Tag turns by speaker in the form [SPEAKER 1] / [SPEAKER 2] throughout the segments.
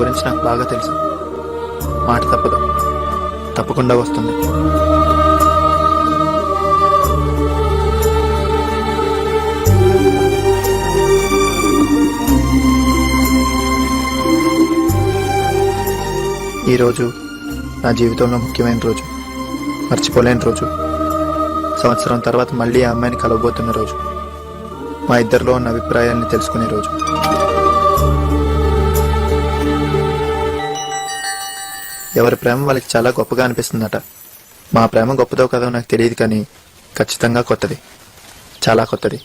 [SPEAKER 1] గురించి నాకు బాగా తెలుసు. మాట తప్పదు, తప్పకుండా వస్తుంది. ఈరోజు నా జీవితంలో ముఖ్యమైన రోజు, మర్చిపోలేని రోజు. సంవత్సరం తర్వాత మళ్ళీ ఆ అమ్మాయిని కలవబోతున్న రోజు. మా ఇద్దరిలో ఉన్న అభిప్రాయాల్ని తెలుసుకునే రోజు. ఎవరి ప్రేమ వాళ్ళకి చాలా గొప్పగా అనిపిస్తుందట. మా ప్రేమ గొప్పదో కదో నాకు తెలియదు, కానీ ఖచ్చితంగా కొత్తది, చాలా కొత్తది.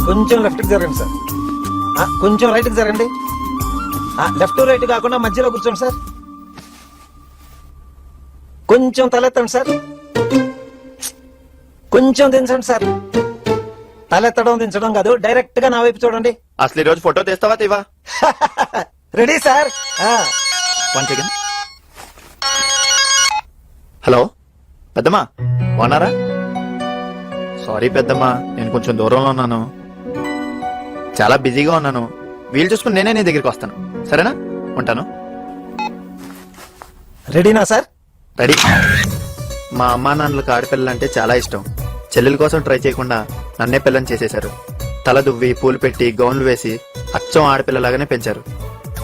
[SPEAKER 2] కొంచెం లెఫ్ట్ కి జరగండి సార్, కొంచెం రైట్ కి జరగండి. లెఫ్ట్ రైట్ కాకుండా మధ్యలో కూర్చోండి సార్. కొంచెం తలెత్తండి సార్, కొంచెం దించండి సార్. తలెత్తడం దించడం కాదు, డైరెక్ట్ గా నా వైపు చూడండి.
[SPEAKER 1] అసలు ఈ రోజు ఫోటో తీస్తావా తీవా?
[SPEAKER 2] Ready sir.
[SPEAKER 1] One second. Hello పెద్దమ్మా, బాగున్నారా? సారీ పెద్దమ్మా, నేను కొంచెం దూరంలో ఉన్నాను, చాలా బిజీగా ఉన్నాను. వీలు చూసుకుని నేనే నీ దగ్గరికి వస్తాను, సరేనా? ఉంటాను.
[SPEAKER 2] రెడీనా సార్?
[SPEAKER 1] రెడీ. మా అమ్మా నాన్నలకు ఆడపిల్లలు అంటే చాలా ఇష్టం. చెల్లెల కోసం ట్రై చేయకుండా నన్నే పిల్లని చేసేశారు. తల దువ్వి పూలు పెట్టి గౌన్లు వేసి అచ్చం ఆడపిల్లలాగానే పెంచారు.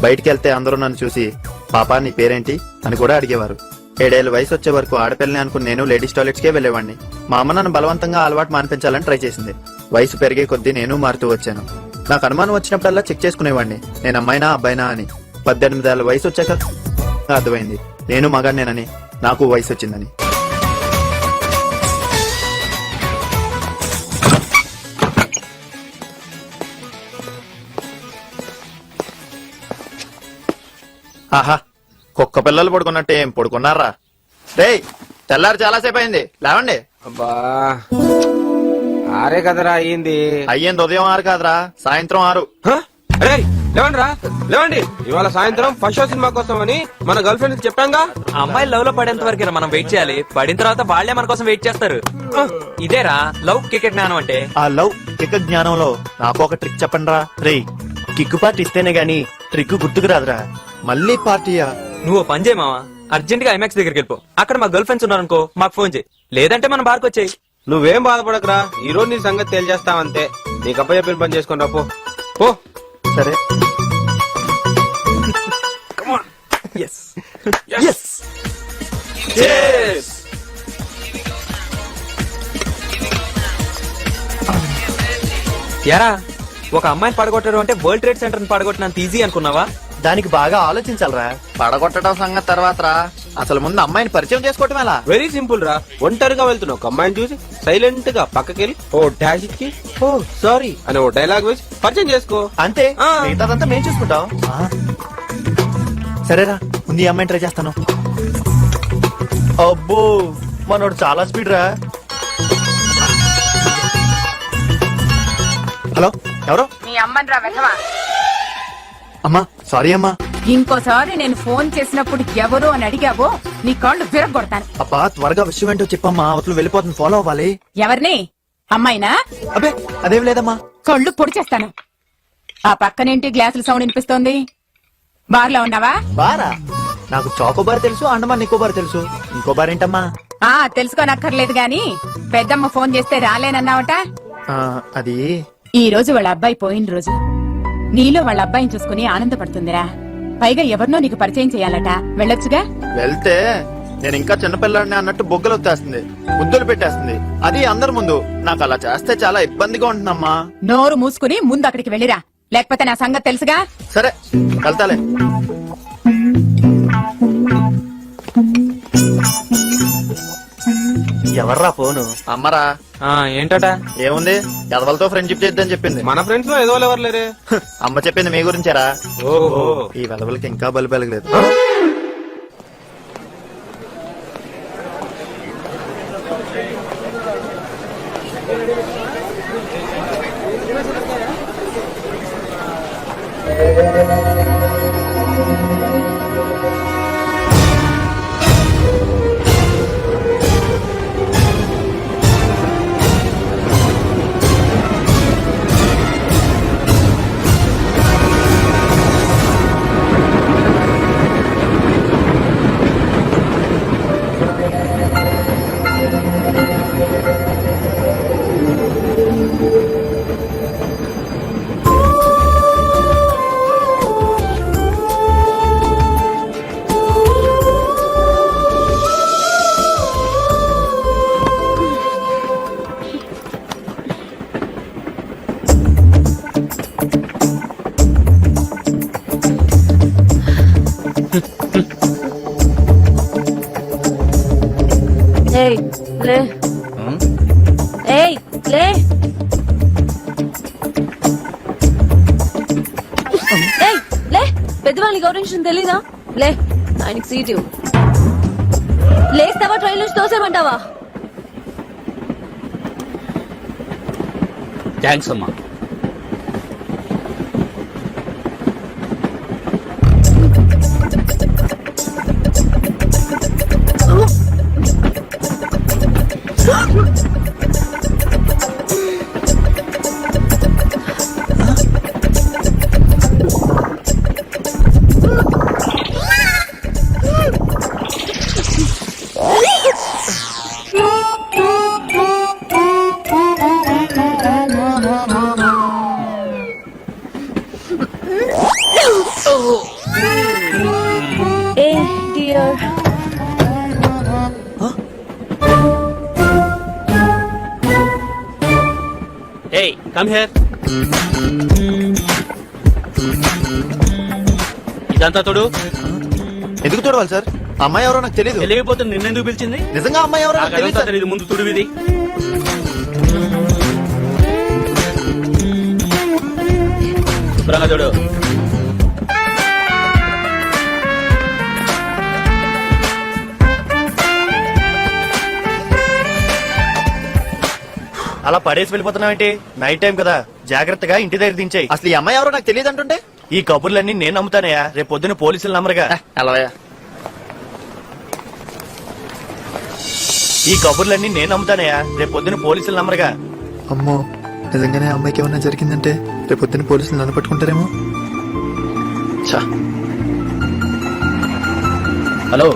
[SPEAKER 1] బయటికి వెళ్తే అందరూ నన్ను చూసి పాపా నీ పేరేంటి అని కూడా అడిగేవారు. 7 ఏళ్ల వయసు వచ్చే వరకు ఆడపిల్లని అనుకుని నేను లేడీస్ టాయిలెట్స్ కే వెళ్లేవాడిని. మా అమ్మ నన్ను బలవంతంగా అలవాటు మానిపించాలని ట్రై చేసింది. వయసు పెరిగే కొద్దీ నేను మారుతూ వచ్చాను. నాకు అనుమానం వచ్చినప్పుడల్లా చెక్ చేసుకునేవాడిని, నేను అమ్మాయినా అబ్బాయినా అని. 18 ఏళ్ల వయసు వచ్చాక అర్థమైంది నేను మగాడినేనని, నాకు వయసు వచ్చిందని. ఆహా, కుక్క పిల్లలు పడుకున్నట్టు ఏం పడుకున్నారా? రే, తెల్లారు చాలాసేపు అయింది, లేవండి.
[SPEAKER 3] అబ్బా, ఆరే కదరా అయ్యింది.
[SPEAKER 1] అయ్యింది ఉదయం 6 కాదురా, సాయంత్రం 6.
[SPEAKER 3] అరే లేవండి రా, లేవండి. ఇవాళ సాయంత్రం ఫస్ట్ షో సినిమా కోసం అని మన గర్ల్ ఫ్రెండ్ చెప్పాంగా.
[SPEAKER 4] అమ్మాయి లవ్ లో పడేంత వరకు మనం వెయిట్ చేయాలి. పడిన తర్వాత వాళ్లే మన కోసం వెయిట్ చేస్తారు. ఇదేరా లవ్ కిక్ జ్ఞానం అంటే.
[SPEAKER 1] ఆ లవ్ కిక్ జ్ఞానంలో నాకు ఒక ట్రిక్ చెప్పండి రా. రే, కిక్ పార్టీ ఇస్తేనే గాని ట్రిక్ గుర్తుకు రాదురా. మళ్ళీ పార్టీయా?
[SPEAKER 4] నువ్వు పని చేయ మావా, అర్జెంట్ గా ఐమాక్స్ దగ్గరికి వెళ్ళిపో. అక్కడ మా గర్ల్ ఫ్రెండ్స్ ఉన్నారనుకో, మాకు ఫోన్ చేయి. లేదంటే మన బార్కి వచ్చేయి.
[SPEAKER 3] నువ్వేం బాధపడకరా, ఈ రోజు నీ సంగతి తేల్చేస్తావంతే. నీకు అప్ప చెప్పిన పని చేసుకుని రా, పో.
[SPEAKER 1] సరే.
[SPEAKER 4] యారా, ఒక అమ్మాయిని పడగొట్టడం అంటే వరల్డ్ ట్రేడ్ సెంటర్ ని పడగొట్టినంత ఈజీ అనుకున్నావా?
[SPEAKER 1] దానికి బాగా ఆలోచించాలరా. పడగొట్టడం సంగతి తర్వాత రా, అసలు ముందు అమ్మాయిని పరిచయం చేసుకోవటం ఎలా?
[SPEAKER 3] వెరీ సింపుల్ రా. ఒంటరిగా వెళ్తున్నావు, ఒక అమ్మాయిని చూసి సైలెంట్ గా పక్కకెళ్ళి ఓ డాష్ ఇచ్చి ఓ సారీ అని ఓ డైలాగ్ వేసి పరిచయం చేసుకో,
[SPEAKER 1] అంతే. మిగతాదంతా మేము చూసుకుంటాం. సరేరా, ముందు ఈ అమ్మాయిని ట్రై చేస్తాను. అబ్బో, మనోడు చాలా స్పీడ్ రా. హలో, ఎవరు?
[SPEAKER 5] మీ అమ్మని రా వెధవా.
[SPEAKER 1] అమ్మా, సారీ అమ్మా.
[SPEAKER 5] ఇంకోసారి నేను ఫోన్ చేసినప్పుడు ఎవరు అని అడిగావో నీ కాళ్ళు విరగొడతాను.
[SPEAKER 1] అబ్బా, త్వరగా విషయం ఏంటో చెప్పమ్మా, అవతలు వెళ్ళిపోతుంది, ఫాలో అవ్వాలి.
[SPEAKER 5] ఎవరిని? అమ్మాయినా?
[SPEAKER 1] అబ్బే అదేం లేదమ్మా.
[SPEAKER 5] కళ్ళు పొడి చేస్తాను. ఆ పక్కనేంటి గ్లాసుల సౌండ్ వినిపిస్తోంది? బార్లో ఉన్నావా?
[SPEAKER 1] బారా? నాకు చాకోబార్ తెలుసు, అండమాన్ నికోబార్ తెలుసు. ఇంకో బార్ ఏంటమ్మా?
[SPEAKER 5] తెలుసుకోనక్కర్లేదు గాని పెద్దమ్మ ఫోన్ చేస్తే రాలేనన్నావట.
[SPEAKER 1] అది
[SPEAKER 5] ఈ రోజు వాళ్ళ అబ్బాయి పోయిన రోజు. నీలో వాళ్ళ అబ్బాయిని చూసుకుని ఆనందపడుతుందిరా. పైగా ఎవరినో నీకు పరిచయం చేయాలట, వెళ్ళొచ్చుగా.
[SPEAKER 1] వెళ్తే నేను ఇంకా చిన్నపిల్లాడిని అన్నట్టు బొగ్గలు వచ్చేస్తుంది, ముద్దులు పెట్టేస్తుంది, అది అందరి ముందు. నాకు అలా చేస్తే చాలా ఇబ్బందిగా ఉంటుందమ్మా.
[SPEAKER 5] నోరు మూసుకుని ముందు అక్కడికి వెళ్ళిరా, లేకపోతే నా సంగతి తెలుసుగా.
[SPEAKER 1] సరే, వెళ్తాలే. ఎవర్రా ఫోను? అమ్మరా.
[SPEAKER 4] ఏంటట?
[SPEAKER 1] ఏముంది, ఎదవలతో ఫ్రెండ్షిప్ చేద్దని చెప్పింది.
[SPEAKER 3] మన ఫ్రెండ్స్ లో ఏదో ఎవరు లేరే.
[SPEAKER 1] అమ్మ చెప్పింది మీ గురించారా?
[SPEAKER 3] ఓహో,
[SPEAKER 1] ఈ వెదవలకి ఇంకా బలి పెరగలేదు.
[SPEAKER 6] ఏయ్ లే ఏయ్ లే ఏయ్ లే పెద్దవాళ్ళని గౌరవించడం తెలీదా లే ఆయనకి సీట్ ఇవ్వు లేస్తావా ట్రైన్ నుంచి తోసేమంటావా
[SPEAKER 7] థ్యాంక్స్ అమ్మా.
[SPEAKER 6] ఏ డియర్
[SPEAKER 7] Hey, come here. ఇదంతా తోడు
[SPEAKER 1] ఎందుకు చూడవాలి సార్? అమ్మాయి ఎవరో నాకు తెలియదు.
[SPEAKER 7] తెలియకపోతే నిన్నెందుకు పిలిచింది?
[SPEAKER 1] నిజంగా అమ్మాయి ఎవరో నాకు తెలియదు సార్.
[SPEAKER 7] తెలియదు, ముందు తుడివిది. శుభ్రంగా చూడు.
[SPEAKER 8] అలా పడేసి వెళ్ళిపోతున్నావేంటి? నైట్ టైం కదా, జాగ్రత్తగా ఇంటి దగ్గర దించాయి.
[SPEAKER 1] అసలు ఈ అమ్మాయి ఎవరో నాకు తెలియదు అంటుంటే
[SPEAKER 8] ఈ కబుర్లన్నీ నేను నమ్ముతానయ్యా, రేపు పొద్దున పోలీసులు నమ్మరుగా.
[SPEAKER 1] అలాయా?
[SPEAKER 8] ఈ కబుర్లన్నీ నేను నమ్ముతానయ్యా, రేపు పొద్దున పోలీసులు నమ్మరుగా.
[SPEAKER 1] అమ్మో, నిజంగానే ఆ అమ్మాయికి ఏమన్నా జరిగిందంటే రేపు పొద్దున్న పోలీసులు నన్ను పట్టుకుంటారేమో. ఛా.
[SPEAKER 7] హలో,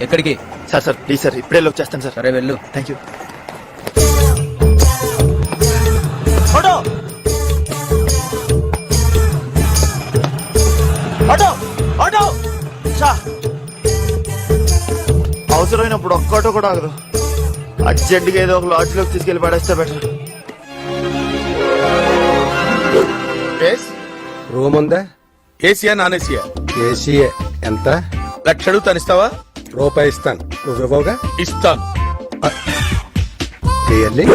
[SPEAKER 7] ఎక్కడికి?
[SPEAKER 1] సార్ సార్ ప్లీజ్ సార్, ఇప్పుడే వచ్చేస్తాను సార్.
[SPEAKER 7] సరే వెళ్ళు.
[SPEAKER 1] Thank you.
[SPEAKER 8] Auto auto auto ఛా.
[SPEAKER 1] అవసరమైనప్పుడు ఒక్కటో కూడా ఆగదు. అర్జెంట్గా ఏదో ఒక లాడ్జ్లోకి తీసుకెళ్లి పడేస్తే బెటర్.
[SPEAKER 3] రూమ్ ఉందా?
[SPEAKER 9] Asia non Asia?
[SPEAKER 3] ఏసీఏ. ఎంత?
[SPEAKER 9] లక్ష అడుగుతాను, ఇస్తావా?
[SPEAKER 3] రూపాయి ఇస్తాను. నువ్వు ఇవ్వవుగా?
[SPEAKER 9] ఇస్తాను.
[SPEAKER 3] రియల్లీ?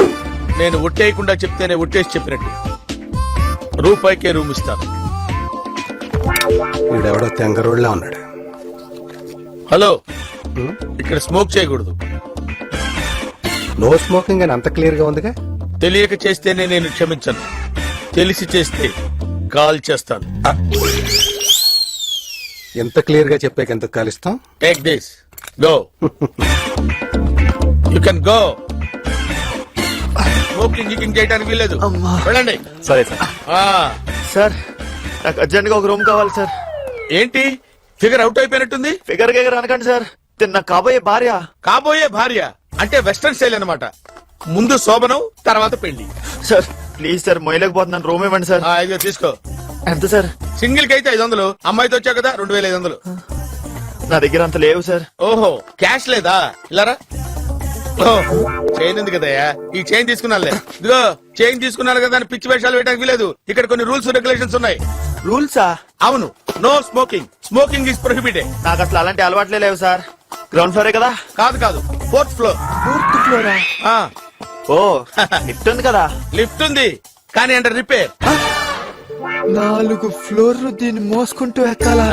[SPEAKER 9] నేను ఒట్టేయకుండా చెప్తేనే ఒట్టేసి చెప్పినట్టు. రూపాయికే రూమ్ ఇస్తాను.
[SPEAKER 3] వీడెవడో తెంగరోడ్లా ఉన్నాడు.
[SPEAKER 9] హలో, ఇక్కడ స్మోక్ చేయకూడదు.
[SPEAKER 3] నో స్మోకింగ్ అని అంత క్లియర్ గా ఉందిగా?
[SPEAKER 9] తెలియక చేస్తేనే నేను క్షమించను, తెలిసి చేస్తే కాల్ చేస్తాను.
[SPEAKER 3] ఎంత క్లియర్ గా చెప్పాక ఎంత కాలిస్తాం?
[SPEAKER 9] Take this, go. You can go. Smoking గికింగ్ చేయడానికి వీల్లేదు. వెళ్ళండి.
[SPEAKER 1] సరే సార్.
[SPEAKER 9] ఆ,
[SPEAKER 1] సార్ నాకు అర్జెంట్గా ఒక రూమ్ కావాలి సార్.
[SPEAKER 9] ఏంటి ఫిగర్ అవుట్ అయిపోయినట్టుంది?
[SPEAKER 1] ఫిగర్ గేగర్ అనకండి సార్, తిన్న కాబోయే భార్య.
[SPEAKER 9] కాబోయే భార్య అంటే వెస్టర్న్ స్టైల్ అన్నమాట. ముందు శోభనం, తర్వాత పెళ్లి.
[SPEAKER 1] సార్ ప్లీజ్ సార్, మొయ్యలేకపోతున్నాను, రూమ్ ఇవ్వండి సార్.
[SPEAKER 9] ఇదిగో తీసుకో.
[SPEAKER 1] ఎంత సార్?
[SPEAKER 9] సింగిల్ కి అయితే 500, అమ్మాయితో వచ్చావు కదా 2500.
[SPEAKER 1] నా దగ్గర అంత లేవు సార్.
[SPEAKER 9] ఓహో, క్యాష్ లేదా? ఇలారా. చైన్ ఉంది కదయ్యా, ఈ చైన్ తీసుకున్నానులే. ఇదిగో చైన్ తీసుకున్నాను కదా అని పిచ్చి వేషాలు వేయడానికి లేదు. ఇక్కడ కొన్ని రూల్స్ రెగ్యులేషన్స్ ఉన్నాయి.
[SPEAKER 1] రూల్సా?
[SPEAKER 9] అవును, no smoking. Smoking is prohibited.
[SPEAKER 1] నాకు అసలు అలాంటి అలవాట్లే లేవు సార్. గ్రౌండ్ ఫ్లోరే కదా?
[SPEAKER 9] కాదు కాదు, 4th ఫ్లోర్.
[SPEAKER 1] ఫోర్త్ ఫ్లోరా? ఓ, లిఫ్ట్ ఉంది కదా?
[SPEAKER 9] లిఫ్ట్ ఉంది కానీ అండర్ రిపేర్.
[SPEAKER 1] 4 ఫ్లోర్లు దీన్ని మోసుకుంటూ ఎక్కాలా?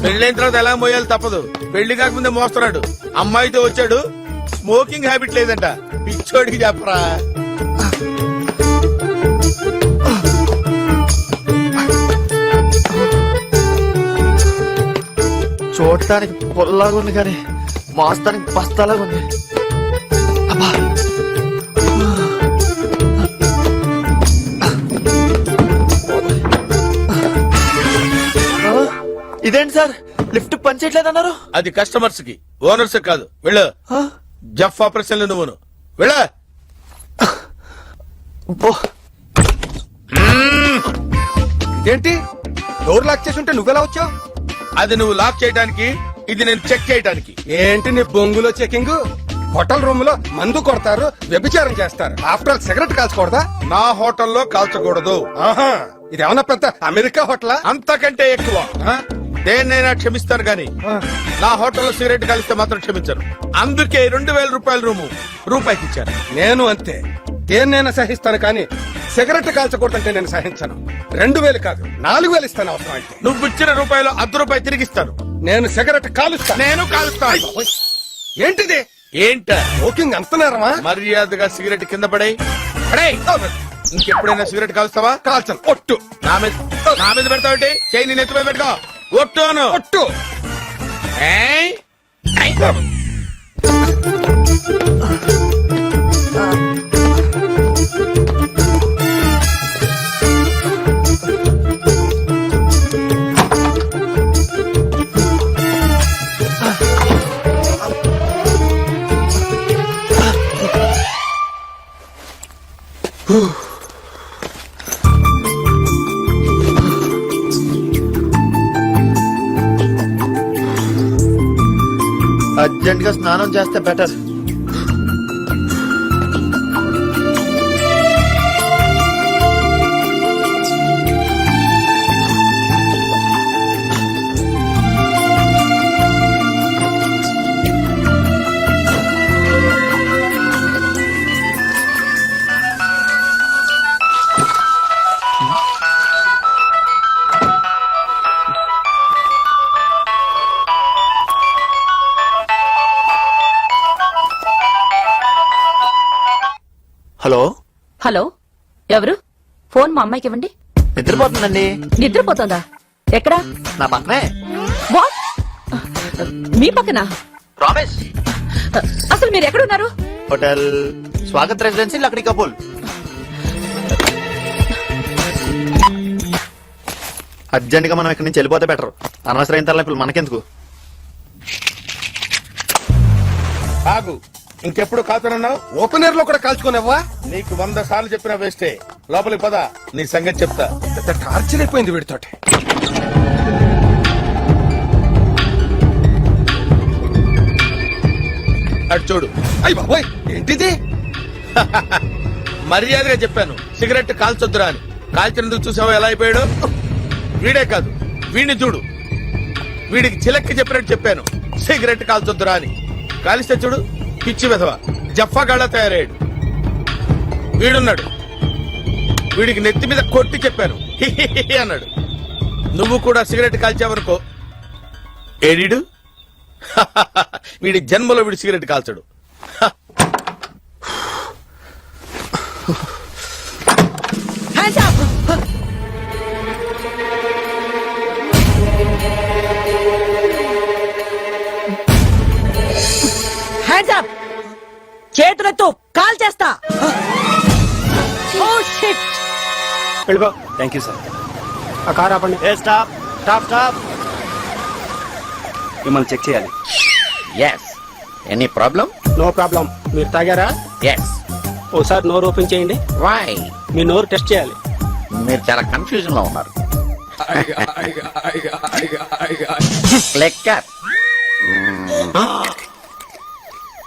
[SPEAKER 9] పెళ్ళైన తర్వాత ఎలా మోయాలి తప్పదు. పెళ్లి కాకముందే మోస్తున్నాడు. అమ్మాయితో వచ్చాడు, స్మోకింగ్ హ్యాబిట్ లేదంట. పిచ్చోడికి చెప్పరా.
[SPEAKER 1] చూడటానికి పొల్లాగా ఉంది కానీ మోస్తానికి బస్తాలాగా ఉంది. అబ్బా. ఆ, ఇదేంటి సార్ లిఫ్ట్ పనిచేయట్లేదన్నారు?
[SPEAKER 9] అది కస్టమర్స్ కి, ఓనర్స్ కాదు. వెళ్ళు. జఫ్ ఆపరేషన్ నువ్వును వెళ్ళ.
[SPEAKER 2] ఏంటి డోర్ లాక్ చేసి ఉంటే నువ్వెలా వచ్చావు?
[SPEAKER 9] అది నువ్వు లాక్ చేయడానికి, ఇది నేను చెక్ చేయడానికి.
[SPEAKER 2] ఏంటి నీ బొంగులో చెకింగ్? హోటల్ రూమ్ లో మందు కొడతారు, వ్యభిచారం చేస్తారు. ఆఫ్టర్ ఆల్ సిగరెట్ కాల్చకూడదా?
[SPEAKER 9] నా హోటల్లో కాల్చకూడదు.
[SPEAKER 2] ఆహా, ఇదేమన్నా పెద్ద అమెరికా హోటలా?
[SPEAKER 9] అంతకంటే ఎక్కువ. దేన్నైనా క్షమిస్తాను గాని నా హోటల్లో సిగరెట్ కలిస్తే మాత్రం క్షమించను. అందుకే 2000 రూపాయల రూము రూపాయికి ఇచ్చాను.
[SPEAKER 2] నేను అంతే, దేన్నైనా సహిస్తాను కానీ సిగరెట్ కాల్చకూడదంటే నేను సహించను. 2000 కాదు 4000 ఇస్తాను అవసరం అయితే.
[SPEAKER 9] నువ్వు ఇచ్చిన రూపాయలు ₹1 తిరిగిస్తాను.
[SPEAKER 2] నేను సిగరెట్ కాలుస్తాను.
[SPEAKER 9] నేను కాలుస్తాను.
[SPEAKER 2] ఏంటిది?
[SPEAKER 9] ఏంట
[SPEAKER 2] ఓకింగ్ అంత నేరమా?
[SPEAKER 9] మర్యాదగా సిగరెట్ కింద పడేయ్. ఇంకెప్పుడైనా సిగరెట్ కాలుస్తావా?
[SPEAKER 2] కాల్చను. ఒట్టు.
[SPEAKER 9] నా మీద పెడతావుంటే చేయి నీ నెత్తి మీద పెట్టుకో. ఒట్టు అను.
[SPEAKER 2] ఒట్టు.
[SPEAKER 9] ఏయ్? ఏయ్.
[SPEAKER 1] అర్జెంట్ గా స్నానం చేస్తే బెటర్. హలో,
[SPEAKER 6] హలో, ఎవరు? ఫోన్ మా అమ్మాయికి ఇవ్వండి.
[SPEAKER 1] నిద్రపోతుందండి.
[SPEAKER 6] నిద్రపోతుందా? ఎక్కడా?
[SPEAKER 1] నా పక్కనే.
[SPEAKER 6] వాట్? మీ పక్కన?
[SPEAKER 1] ప్రామిస్.
[SPEAKER 6] అసలు మీరు ఎక్కడున్నారు?
[SPEAKER 1] Hotel Swagat residency Lakdi కపూల్. Urgent గా మనం ఇక్కడి నుంచి వెళ్ళిపోతే బెటర్. అనవసరం తరలింపులు మనకెందుకు?
[SPEAKER 9] ఆగు. ఇంకెప్పుడు కాతనన్నావు?
[SPEAKER 2] ఓపెన్ ఎయిర్ లో కూడా కాల్చుకోనివ్వా?
[SPEAKER 9] నీకు 100 సార్లు చెప్పినా వేస్టే. లోపలికి పద, నీ సంగతి చెప్తా.
[SPEAKER 2] పెద్ద టార్చర్ అయిపోయింది వీడితోటి.
[SPEAKER 9] అటు చూడు.
[SPEAKER 2] అయ్యి బాబోయ్, ఏంటిది?
[SPEAKER 9] మర్యాదగా చెప్పాను సిగరెట్ కాల్చొద్దురా అని. కాల్చినందుకు చూసావా ఎలా అయిపోయాడు? వీడే కాదు, వీడిని చూడు. వీడికి చిలక్కి చెప్పినట్టు చెప్పాను సిగరెట్ కాల్చొద్దురా అని. కాలిస్తే చూడు, పిచ్చి వెధవ జఫాగాళ్ళ తయారయ్యాడు. వీడున్నాడు, వీడికి నెత్తి మీద కొట్టి చెప్పాను హిహిహి అన్నాడు. నువ్వు కూడా సిగరెట్ కాల్చావనుకో ఏడీడు. వీడి జన్మలో వీడు సిగరెట్ కాల్చడు.
[SPEAKER 6] చేతులెత్తు, కాల్ చేస్తా.
[SPEAKER 8] వెళ్ళిపో. Thank you sir. ఆ కార్ ఆపండి. Stop stop stop. మిమ్మల్ని చెక్ చేయాలి.
[SPEAKER 10] Yes, any problem?
[SPEAKER 8] No problem. మీరు తాగారా?
[SPEAKER 10] ఎస్.
[SPEAKER 8] ఓసారి నోరు ఓపెన్ చేయండి.
[SPEAKER 10] వై?
[SPEAKER 8] మీ నోరు టెస్ట్ చేయాలి.
[SPEAKER 10] మీరు చాలా కన్ఫ్యూజన్ లో ఉన్నారు. క్లిక్కర్.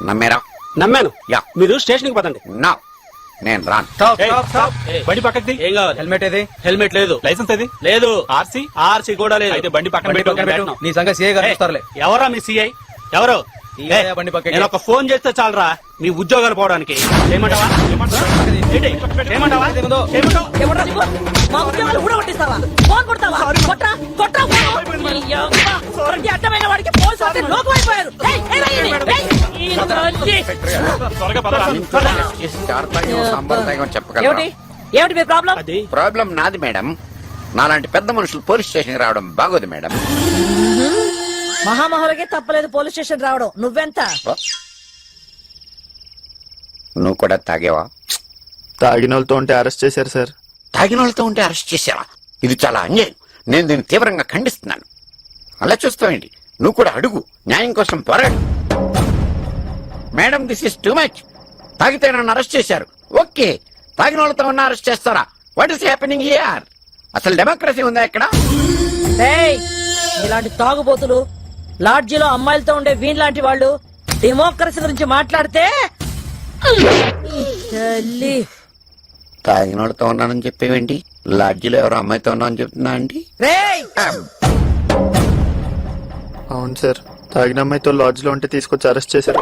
[SPEAKER 10] నమ్మేరా?
[SPEAKER 8] నమ్మాను.
[SPEAKER 10] యా.
[SPEAKER 8] మీరు స్టేషన్ కి పదండి.
[SPEAKER 10] నా నేను రాను.
[SPEAKER 8] బండి పక్కకి. ఏం కావాలి? హెల్మెట్ ఏది? హెల్మెట్ లేదు. లైసెన్స్ ఏది? లేదు. ఆర్సీ? ఆర్సీ కూడా లేదు. అయితే బండి పక్కన పెట్టు.
[SPEAKER 2] నీ సంగతి సీఏ గారు చూస్తారులే.
[SPEAKER 8] ఎవరా మీ సిఐ? ఎవరు?
[SPEAKER 2] బండి పక్కకి.
[SPEAKER 8] నేను ఒక ఫోన్ చేస్తే చాలరా మీ ఉద్యోగాలు పోవడానికి. ఏమంటావా? ఏంటి? ఏమంటావా?
[SPEAKER 6] ఎవడ్రా నువ్వు? మా ఉద్యోగాలు ఊడగొట్టిస్తావా? ఫోన్ కొడతావా? కొట్రా, కొట్రా ఫోన్. ఈ యవ్వ, ప్రతి అడ్డమైన వాడికి ఫోన్ చేస్తే లోకమైపోయారు. ఏయ్, ఏయ్, ఏయ్, ఏయ్, ఈ రోజు.
[SPEAKER 8] త్వరగా పదరా.
[SPEAKER 10] చెప్పగలరా?
[SPEAKER 6] ఏమిటి ఏమిటి మీ ప్రాబ్లం?
[SPEAKER 8] అది
[SPEAKER 10] ప్రాబ్లం నాది మేడం. నాలాంటి పెద్ద మనుషులు పోలీస్ స్టేషన్ రావడం బాగోదు మేడం.
[SPEAKER 6] మహామహులకి తప్పలేదు పోలీస్ స్టేషన్ రావడం. నువ్వెంత?
[SPEAKER 10] నువ్వు కూడా తాగేవా?
[SPEAKER 1] తాగిన వాళ్ళతో ఉంటే అరెస్ట్ చేశారు సార్.
[SPEAKER 10] తాగిన వాళ్ళతో ఉంటే అరెస్ట్ చేసావా? ఇది చాలా అన్యాయం. నేను దీన్ని తీవ్రంగా ఖండిస్తున్నాను. అలా చూస్తావేంటి? నువ్వు కూడా అడుగు, న్యాయం కోసం పోరాడు. Madam, this is too much. తాగితే నన్ను అరెస్ట్ చేశారు. ఓకే, తాగిన వాళ్ళతో ఉన్న అరెస్ట్ చేస్తారా? What is happening here? అసలు డెమోక్రసీ ఉందా ఇక్కడ?
[SPEAKER 6] ఏయ్, ఇలాంటి తాగుబోతులు లాడ్జిలో అమ్మాయిలతో ఉండే వీణ్లాంటి వాళ్ళు డెమోక్రసీ గురించి మాట్లాడితే తల్లి.
[SPEAKER 10] తాగిన వాళ్ళతో ఉన్నానని చెప్పేవేంటి? లాడ్జిలో ఎవరో అమ్మాయితో ఉన్నానని చెప్తున్నా అండి.
[SPEAKER 6] రేయ్,
[SPEAKER 1] అవును సార్, తాగిన అమ్మాయితో లాడ్జ్ లో ఉంటే తీసుకొచ్చి అరెస్ట్ చేశారు.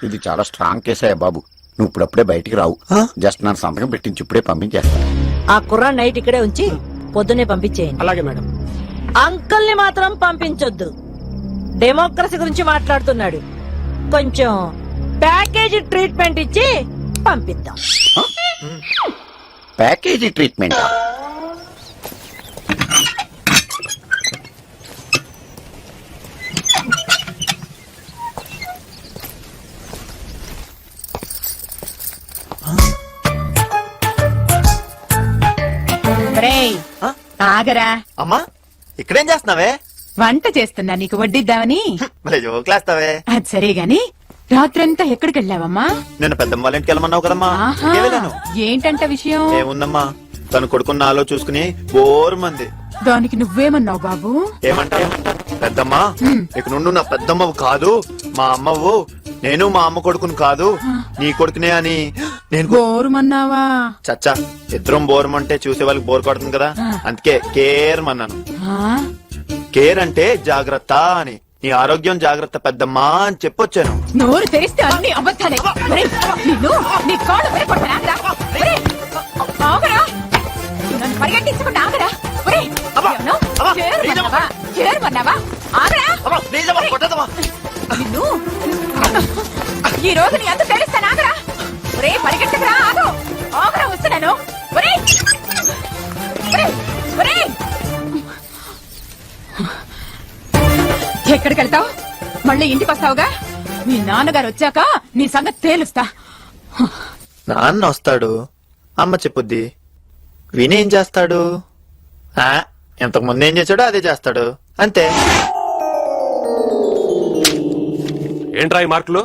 [SPEAKER 10] ఇది చాలా స్ట్రాంగ్ కేసే బాబు. నువ్వు ఇప్పుడప్పుడే బయటికి రావు. జస్ట్ నన్ను సంతకం పెట్టించి ఇప్పుడే పంపించేస్తా.
[SPEAKER 6] ఆ కుర్రాన్ని నైట్ ఇక్కడే ఉంచి పొద్దున్నే పంపించేయండి.
[SPEAKER 8] అలాగే మేడం.
[SPEAKER 6] అంకుల్ ని మాత్రం పంపించొద్దు. డెమోక్రసీ గురించి మాట్లాడుతున్నాడు. కొంచెం ప్యాకేజీ ట్రీట్మెంట్ ఇచ్చి పంపిద్దాం.
[SPEAKER 10] Package treatment?
[SPEAKER 5] ఒరేయ్, ఆగరా.
[SPEAKER 1] అమ్మా, ఇక్కడేం చేస్తున్నావే?
[SPEAKER 5] వంట చేస్తున్నా నీకు వడ్డిద్దామని.
[SPEAKER 1] మరి జోకులేస్తావే?
[SPEAKER 5] అది సరే గాని రాత్రంతా ఎక్కడికి వెళ్ళావమ్మా?
[SPEAKER 1] నేను పెద్దమ్మ వాళ్ళ ఇంటికి వెళ్ళమన్నావు కదమ్మా.
[SPEAKER 5] ఆహా,
[SPEAKER 1] ఇంటికే వెళ్ళాను.
[SPEAKER 5] ఏంటంట విషయం?
[SPEAKER 1] ఏముందమ్మా, తను కొడుకున్న నాలో చూసుకుని బోర్ మంది.
[SPEAKER 5] దానికి నువ్వేమన్నావు బాబు?
[SPEAKER 1] ఏమంటా? పెద్దమ్మా, ఇక నుండి నా పెద్దమ్మవు కాదు, మా అమ్మవు. నేను మా అమ్మ కొడుకును కాదు, నీ కొడుకునే అని నేను
[SPEAKER 5] గోరుమన్నావా?
[SPEAKER 1] చచ్చా, ఇద్దరం బోరమంటే చూసే వాళ్ళకి బోర్ కొడుతుంది కదా, అందుకే కేర్ మన్నాను.
[SPEAKER 5] ఆ?
[SPEAKER 1] కేర్ అంటే జాగ్రత్త అని. నీ ఆరోగ్యం జాగ్రత్త పెద్దమ్మా అని చెప్పొచ్చాను.
[SPEAKER 5] నోరు తెరిస్తే అన్ని అబద్ధాలే. ఒరేయ్, నిన్ను నీ కాళ్ళు పడిపోతాను. ఆగరా. ఒరేయ్, ఆగరా. నన్ను పరిగెట్టించకుండా ఆగరా. ఒరేయ్, ఏమన్నావ్? చేరుమన్నావా? చేరుమన్నావా? ఆగరా. నిన్ను ఈ రోజు నీ అంత తెలుస్తాను. ఆగరా. ఒరే, పరిగెట్టకురా. ఆగు. ఆగరా, వస్తున్నాను. ఒరేయ్, ఒరేయ్, ఒరేయ్. ఎక్కడికి వెళ్తావు? మళ్ళీ ఇంటికి వస్తావుగా? మీ నాన్నగారు వచ్చాక నీ సంగతి తేలుస్తా.
[SPEAKER 1] నాన్న వస్తాడు, అమ్మ చెప్పుద్ది. వినేం చేస్తాడు? ఇంతకు ముందు ఏం చేశాడో అదే చేస్తాడు, అంతే.
[SPEAKER 3] ఏంట్రా ఈ మార్కులు?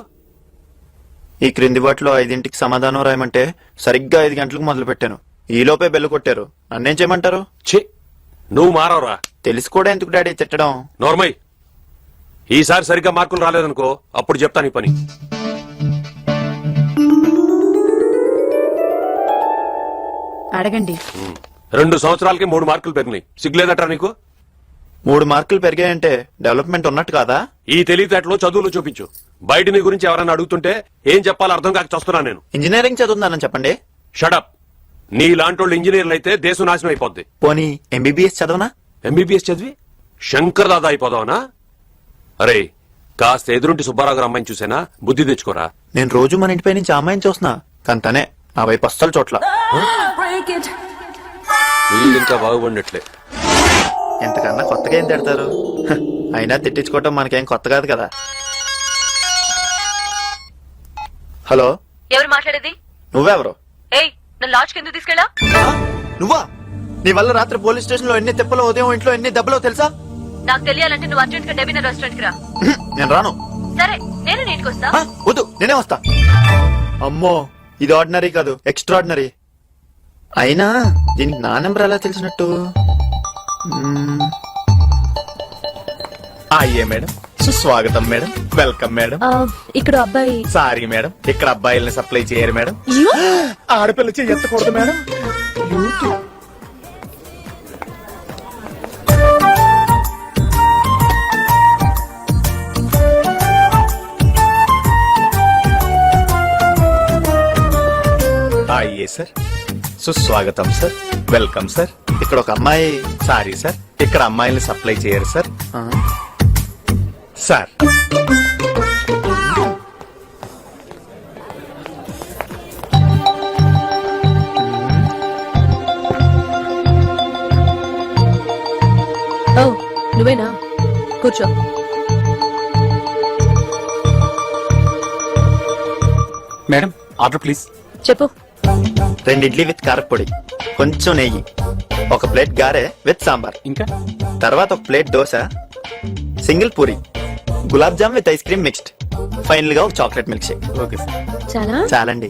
[SPEAKER 1] ఈ క్రింది వాటిలో 5ంటికి సమాధానం రాయమంటే సరిగ్గా 5 గంటలకు మొదలు పెట్టాను. ఈలోపే బెల్లు కొట్టారు. నన్నేం చేయమంటారు?
[SPEAKER 3] ఛీ, నువ్వు మారవరా.
[SPEAKER 1] తెలిసి కూడా ఎందుకు డాడీ తిట్టడం?
[SPEAKER 3] నోర్మై, ఈసారి సరిగ్గా మార్కులు రాలేదనుకో, అప్పుడు చెప్తాను ఈ పని.
[SPEAKER 5] అడగండి.
[SPEAKER 3] 2 సంవత్సరాలకి 3 మార్కులు పెరిగినాయి. సిగ్గులేదట్రా నీకు?
[SPEAKER 1] 3 మార్కులు పెరిగాయంటే డెవలప్మెంట్ ఉన్నట్టు కాదా?
[SPEAKER 3] ఈ తెలివితేటలో చదువులు చూపించు. బయట నీ గురించి ఎవరైనా అడుగుతుంటే ఏం చెప్పాలో అర్థం కాక చస్తున్నా నేను.
[SPEAKER 1] ఇంజనీరింగ్ చదువుతున్నానని చెప్పండి.
[SPEAKER 3] షడప్. నీ లాంటోళ్ళు ఇంజనీర్లు అయితే దేశం నాశనం అయిపోద్ది.
[SPEAKER 1] పోనీ ఎంబీబీఎస్ చదవనా?
[SPEAKER 3] ఎంబీబీఎస్ చదివి శంకర్ దాదా అయిపోదావనా? అరే, కాస్త ఎదురుంటి సుబ్బారావు గారు అమ్మాయిని చూసేనా? బుద్ధి తెచ్చుకోరా.
[SPEAKER 1] నేను రోజు మన ఇంటిపై నుంచి అమ్మాయిని చూస్తున్నా, కానీ తనే నా వైపు అస్సలు చోట్ల.
[SPEAKER 3] వీళ్ళు ఇంకా బాగుపడినట్లే.
[SPEAKER 1] ఎంతకన్నా కొత్తగా ఏం తిడతారు? అయినా తిట్టించుకోవటం మనకేం కొత్త కాదు కదా. హలో,
[SPEAKER 6] ఎవరు మాట్లాడేది?
[SPEAKER 1] నువ్వెవరు?
[SPEAKER 6] ఏయ్, నన్ను లాడ్జ్ కింద తీసుకెళ్ళా?
[SPEAKER 1] నువ్వా? నీ వల్ల రాత్రి పోలీస్ స్టేషన్ లో ఎన్ని తిప్పలో, ఉదయం ఇంట్లో ఎన్ని దెబ్బలో తెలుసా?
[SPEAKER 6] నాకు తెలియాలంటే నువ్వు అర్జెంట్ గా డెబినా రెస్టారెంట్ కి రా.
[SPEAKER 1] నేను రాను.
[SPEAKER 6] సరే, నేను నీటికి వస్తా.
[SPEAKER 1] వద్దు, నేనే వస్తా. అమ్మో, ఇది ఆర్డినరీ కాదు, ఎక్స్ట్రాడినరీ. అయినా దీనికి నా నెంబర్ ఎలా తెలిసినట్టు?
[SPEAKER 8] అయ్యే మేడం, సుస్వాగతం మేడం, వెల్కమ్ మేడం.
[SPEAKER 6] ఇక్కడ అబ్బాయి.
[SPEAKER 8] సారీ మేడం, ఇక్కడ అబ్బాయిల్ని సప్లై చేయరు మేడం. ఆడపిల్ల చెయ్యి ఎత్తకూడదు మేడం. అయ్యే సార్, సుస్వాగతం సార్, వెల్కమ్ సార్.
[SPEAKER 1] ఇక్కడ ఒక అమ్మాయి.
[SPEAKER 8] సారీ సార్, ఇక్కడ అమ్మాయిల్ని సప్లై చేయరు సార్.
[SPEAKER 1] ఆ,
[SPEAKER 8] సార్,
[SPEAKER 6] ఓ, నువ్వేనా? కూర్చో.
[SPEAKER 8] Madam order please.
[SPEAKER 6] చెప్పు.
[SPEAKER 1] 2 ఇడ్లీ విత్ కారపొడి, కొంచెం నెయ్యి, ఒక ప్లేట్ గారె విత్ సాంబార్,
[SPEAKER 8] ఇంకా
[SPEAKER 1] తర్వాత ఒక plate dosa, single puri, gulab jam with ice cream mixed, final గా ఒక chocolate milk shake.
[SPEAKER 8] Okay sir.
[SPEAKER 6] చాలా
[SPEAKER 1] చాలండి.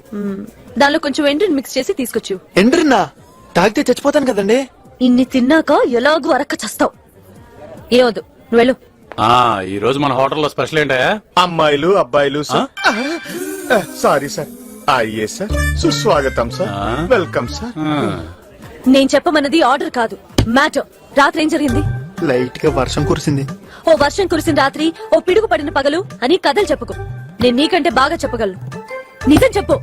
[SPEAKER 6] దానిలో కొంచెం ఎండ్రిని మిక్స్ చేసి తీసుకొచ్చు.
[SPEAKER 1] ఎండ్రిన్నా తాగితే చచ్చిపోతాను కదండి.
[SPEAKER 6] ఇన్ని తిన్నాక ఎలాగూ అరక్క చస్తావు. ఏవద్దు, నువ్వు వెళ్ళు.
[SPEAKER 8] ఈ రోజు మన హోటల్లో స్పెషల్ ఏంటయా?
[SPEAKER 9] అమ్మాయిలు అబ్బాయిలు సార్. Sorry sir. అయ్యే సార్, సుస్వాగతం సార్, వెల్కమ్ సార్.
[SPEAKER 6] నేను చెప్పమన్నది ఆర్డర్ కాదు, మ్యాటర్. రాత్రి ఏం జరిగింది?
[SPEAKER 1] లైట్ గా వర్షం కురిసింది.
[SPEAKER 6] ఓ వర్షం కురిసిన రాత్రి, ఓ పిడుగు పడిన పగలు అని కథలు చెప్పుకో. నేను నీకంటే బాగా చెప్పగలను. నిజం చెప్పు.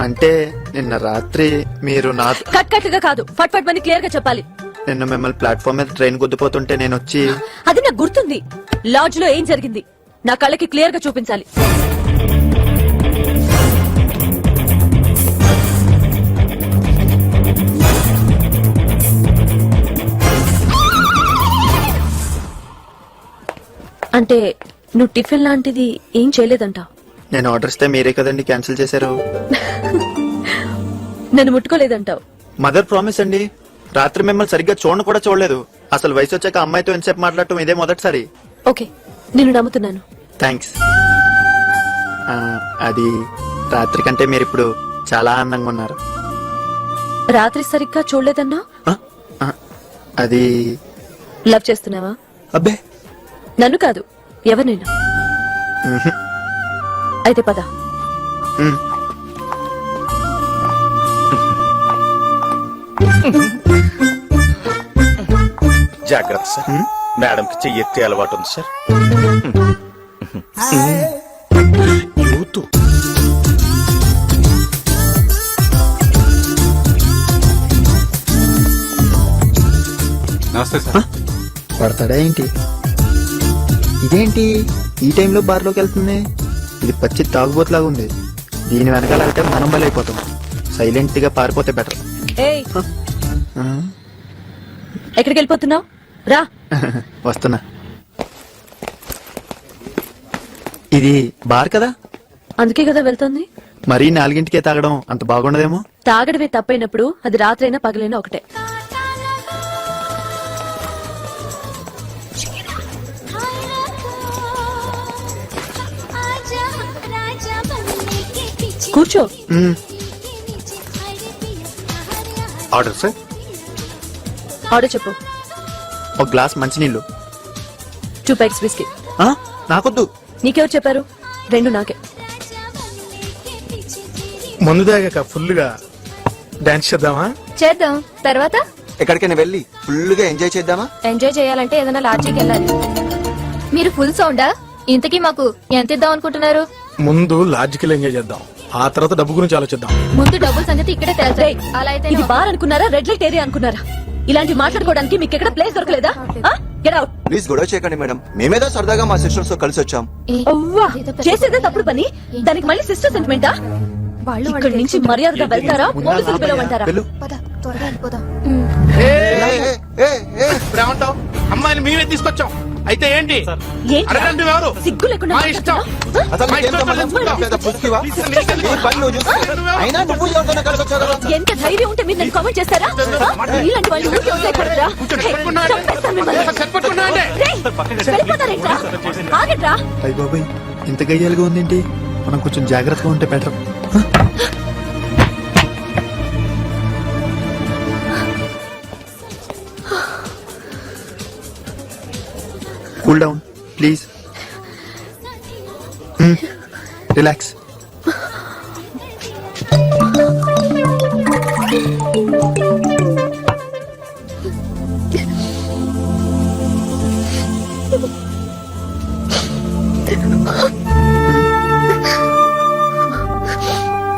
[SPEAKER 1] అంటే నిన్న రాత్రి మీరు నా
[SPEAKER 6] కట్ కట్గా కాదు, ఫట్ ఫట్ మని క్లియర్ గా చెప్పాలి.
[SPEAKER 1] నిన్న మిమ్మల్ని ప్లాట్ఫామ్ మీద ట్రైన్ గుద్దిపోతుంటే నేను వచ్చి
[SPEAKER 6] అది నాకు గుర్తుంది. లాడ్జ్ లో ఏం జరిగింది నా కళ్ళకి క్లియర్ గా చూపించాలి. అంటే నువ్వు టిఫిన్ లాంటిది ఏం చేయలేదంట.
[SPEAKER 1] నేను ఆర్డర్ ఇస్తే మీరే కదండి క్యాన్సిల్ చేశారు.
[SPEAKER 6] నన్ను ముట్టుకోలేదంటావు.
[SPEAKER 1] మదర్ ప్రామిస్ అండి. రాత్రి మిమ్మల్ని సరిగ్గా చూడను కూడా చూడలేదు. అసలు వయసు వచ్చాక అమ్మాయితో ఎంతసేపు మాట్లాడటం ఇదే మొదటిసారి.
[SPEAKER 6] ఓకే, నేను నమ్ముతున్నాను.
[SPEAKER 1] థ్యాంక్స్. అది రాత్రి కంటే మీరు ఇప్పుడు చాలా ఆనందంగా ఉన్నారు.
[SPEAKER 6] రాత్రి సరిగ్గా చూడలేదన్నా?
[SPEAKER 1] ఆ, ఆ, అది
[SPEAKER 6] లవ్ చేస్తున్నావా?
[SPEAKER 1] అబ్బే
[SPEAKER 6] నన్ను కాదు, ఎవరినైనా.
[SPEAKER 1] మ్హూ.
[SPEAKER 6] అయితే పద.
[SPEAKER 1] మ్.
[SPEAKER 9] జాగ్రత్త సార్. మేడం కి చెయ్యి ఎత్తే అలవాటు ఉంది సార్. యూత్
[SPEAKER 8] నమస్తే సార్.
[SPEAKER 1] పడతాడా ఏంటి? ఇదేంటి ఈ టైంలో బార్లోకి వెళ్తుంది? ఇది పచ్చి తాగుబోతులాగా ఉంది. దీని వెనకాల వెళ్తే మనం బలైపోతాం. సైలెంట్ గా పారిపోతే బెటర్.
[SPEAKER 6] ఏయ్, ఎక్కడికి వెళ్ళిపోతున్నావు? రా.
[SPEAKER 1] వస్తున్నా. ఇది బార్ కదా,
[SPEAKER 6] అందుకే కదా వెళ్తుంది.
[SPEAKER 1] మరీ 4ంటికే తాగడం అంత బాగుండదేమో.
[SPEAKER 6] తాగడమే తప్పైనప్పుడు అది రాత్రైనా పగలైనా ఒకటే. కూర్చో.
[SPEAKER 1] మ్.
[SPEAKER 9] Order sir.
[SPEAKER 6] ఆర్డర్ చెప్పు.
[SPEAKER 1] ఒక గ్లాస్ మంచినీళ్ళు.
[SPEAKER 6] 2 ప్యాక్స్ బిస్కెట్.
[SPEAKER 1] ఆ, నాకొద్దు.
[SPEAKER 6] నీకెవరు చెప్పారు? 2 నాకే.
[SPEAKER 9] ముందు దాకా ఫుల్ గా డాన్స్ చేద్దామా?
[SPEAKER 5] చేద్దాం. తర్వాత
[SPEAKER 1] ఎక్కడికైనా వెళ్ళి ఫుల్ గా ఎంజాయ్ చేద్దామా?
[SPEAKER 5] ఎంజాయ్ చేయాలంటే ఏదైనా లాడ్జికి వెళ్ళాలి. మీరు ఫుల్ సౌండా? ఇంతకీ మాకు ఎంత ఇద్దాం అనుకుంటున్నారు?
[SPEAKER 9] ముందు లాజికల్ ఎంజాయ్ చేద్దాం, ఆ తర్వాత డబ్బు గురించి ఆలోచిద్దాం.
[SPEAKER 5] ముందు డబ్బుల సంగతి ఇక్కడే తేల్చాయి. అలా అయితే
[SPEAKER 6] ఇది బార్ అనుకున్నారా, రెడ్ లైట్ ఏరియా అనుకున్నారా? ఇలాంటి మాట్లాడుకోవడానికి మీకు ఎక్కడ ప్లేస్ దొరకలేదా? Get out.
[SPEAKER 1] ప్లీజ్ గొడవ చేయకండి మేడం. మేమేదో సరదాగా మా సిస్టర్స్ తో కలిసి వచ్చాం.
[SPEAKER 6] అవ్వా, చేసేదే తప్పుడు పని, దానికి మళ్ళీ సిస్టర్ సెంటిమెంటా?
[SPEAKER 5] వాళ్ళు
[SPEAKER 6] ఇక్కడి నుంచి మర్యాదగా వెళ్తారా, పోలీసులు పిలవమంటారా?
[SPEAKER 5] త్వరగా వెళ్ళిపోదాం.
[SPEAKER 9] ఏమంటావు? అమ్మాయిని మేమే తీసుకొచ్చాం. అయితే ఏంటి?
[SPEAKER 6] ఏంటి?
[SPEAKER 9] అడగండి ఎవరు?
[SPEAKER 6] సిగ్గు లేకుండా
[SPEAKER 9] మా ఇష్టం. మా ఇష్టం
[SPEAKER 6] ఎంత ధైర్యం ఉంటే మీరు నన్ను కామెంట్ చేస్తారా? ఇలాంటి వాళ్ళు ఊరికే వదిలేయకూడదురా? చంపేస్తాను మిమ్మల్ని. రేయ్, వెళ్ళిపోతారేంట్రా? ఆగండ్రా.
[SPEAKER 1] అయ్య బాబాయ్, ఇంత గయ్యాలుగా ఉందేంటి? మనం కొంచెం జాగ్రత్తగా ఉంటే better. Cool down please. Relax.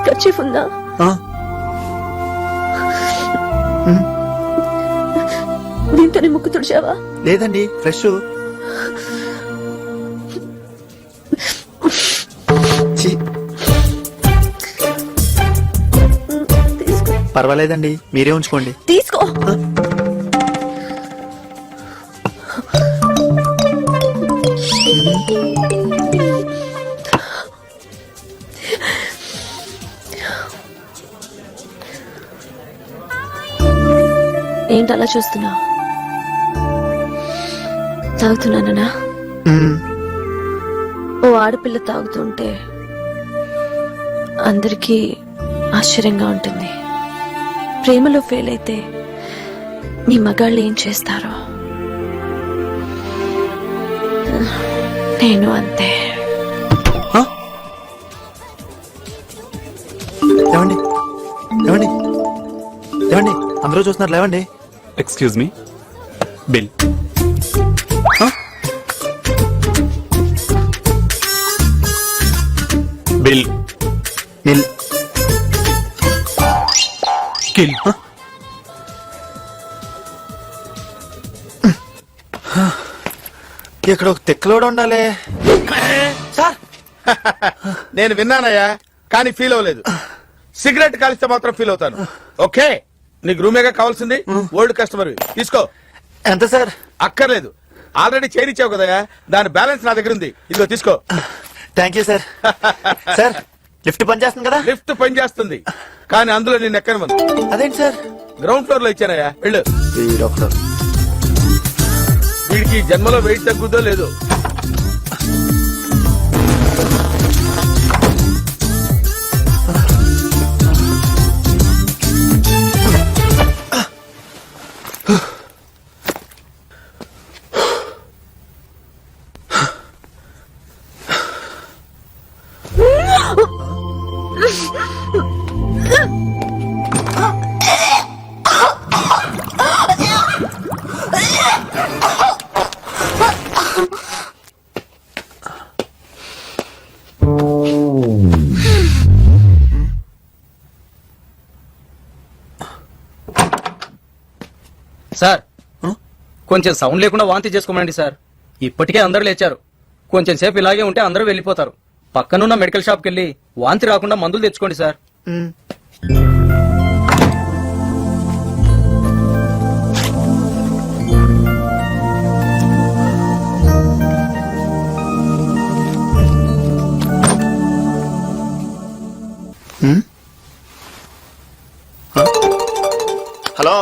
[SPEAKER 6] Kerchief ఉందా? దీంతోనే ముక్కు తుడిచావా?
[SPEAKER 1] లేదండి, ఫ్రెష్. పర్వాలేదండి, మీరే ఉంచుకోండి.
[SPEAKER 6] తీసుకో. ఏంటి అలా చూస్తున్నా? తాగుతున్నానా? ఓ ఆడపిల్ల తాగుతుంటే అందరికీ ఆశ్చర్యంగా ఉంటుంది. ప్రేమలో ఫెయిల్ అయితే మీ మగాళ్ళు ఏం చేస్తారో నేను అంతే.
[SPEAKER 1] ఏమండి ఏమండి ఏమండి అందరూ చూస్తున్నారు లేవండి.
[SPEAKER 8] Excuse me, bill. బిల్
[SPEAKER 1] నిల్
[SPEAKER 8] కిల్.
[SPEAKER 1] ఇక్కడ ఒక తిక్కలోడు ఉండాలి.
[SPEAKER 9] నేను విన్నానయ్యా, కానీ ఫీల్ అవ్వలేదు. సిగరెట్ కాలిస్తే మాత్రం ఫీల్ అవుతాను. ఓకే, నీకు రూమేగా కావాల్సింది. ఓల్డ్ కస్టమర్ తీసుకో.
[SPEAKER 1] ఎంత సార్?
[SPEAKER 9] అక్కర్లేదు, ఆల్రెడీ చేయించావు కదయా, దాని బ్యాలెన్స్ నా దగ్గర ఉంది. ఇదిగో తీసుకో.
[SPEAKER 1] Thank you sir. Sir lift పనిచేస్తుంది కదా?
[SPEAKER 9] లిఫ్ట్ పని చేస్తుంది, కానీ అందులో నేను ఎక్కను.
[SPEAKER 1] అదేంటి సార్?
[SPEAKER 9] గ్రౌండ్ ఫ్లోర్ లో ఇచ్చానయ్యా, వెళ్ళు.
[SPEAKER 1] డాక్టర్
[SPEAKER 9] వీడికి జన్మలో వెయిట్ తగ్గుద్దో లేదో.
[SPEAKER 11] సార్ కొంచెం సౌండ్ లేకుండా వాంతి చేసుకోమండి సార్. ఇప్పటికే అందరూ లేచారు. కొంచెం సేపు ఇలాగే ఉంటే అందరూ వెళ్ళిపోతారు. పక్కనున్న మెడికల్ షాప్కి వెళ్ళి వాంతి రాకుండా మందులు తెచ్చుకోండి సార్.
[SPEAKER 1] హలో,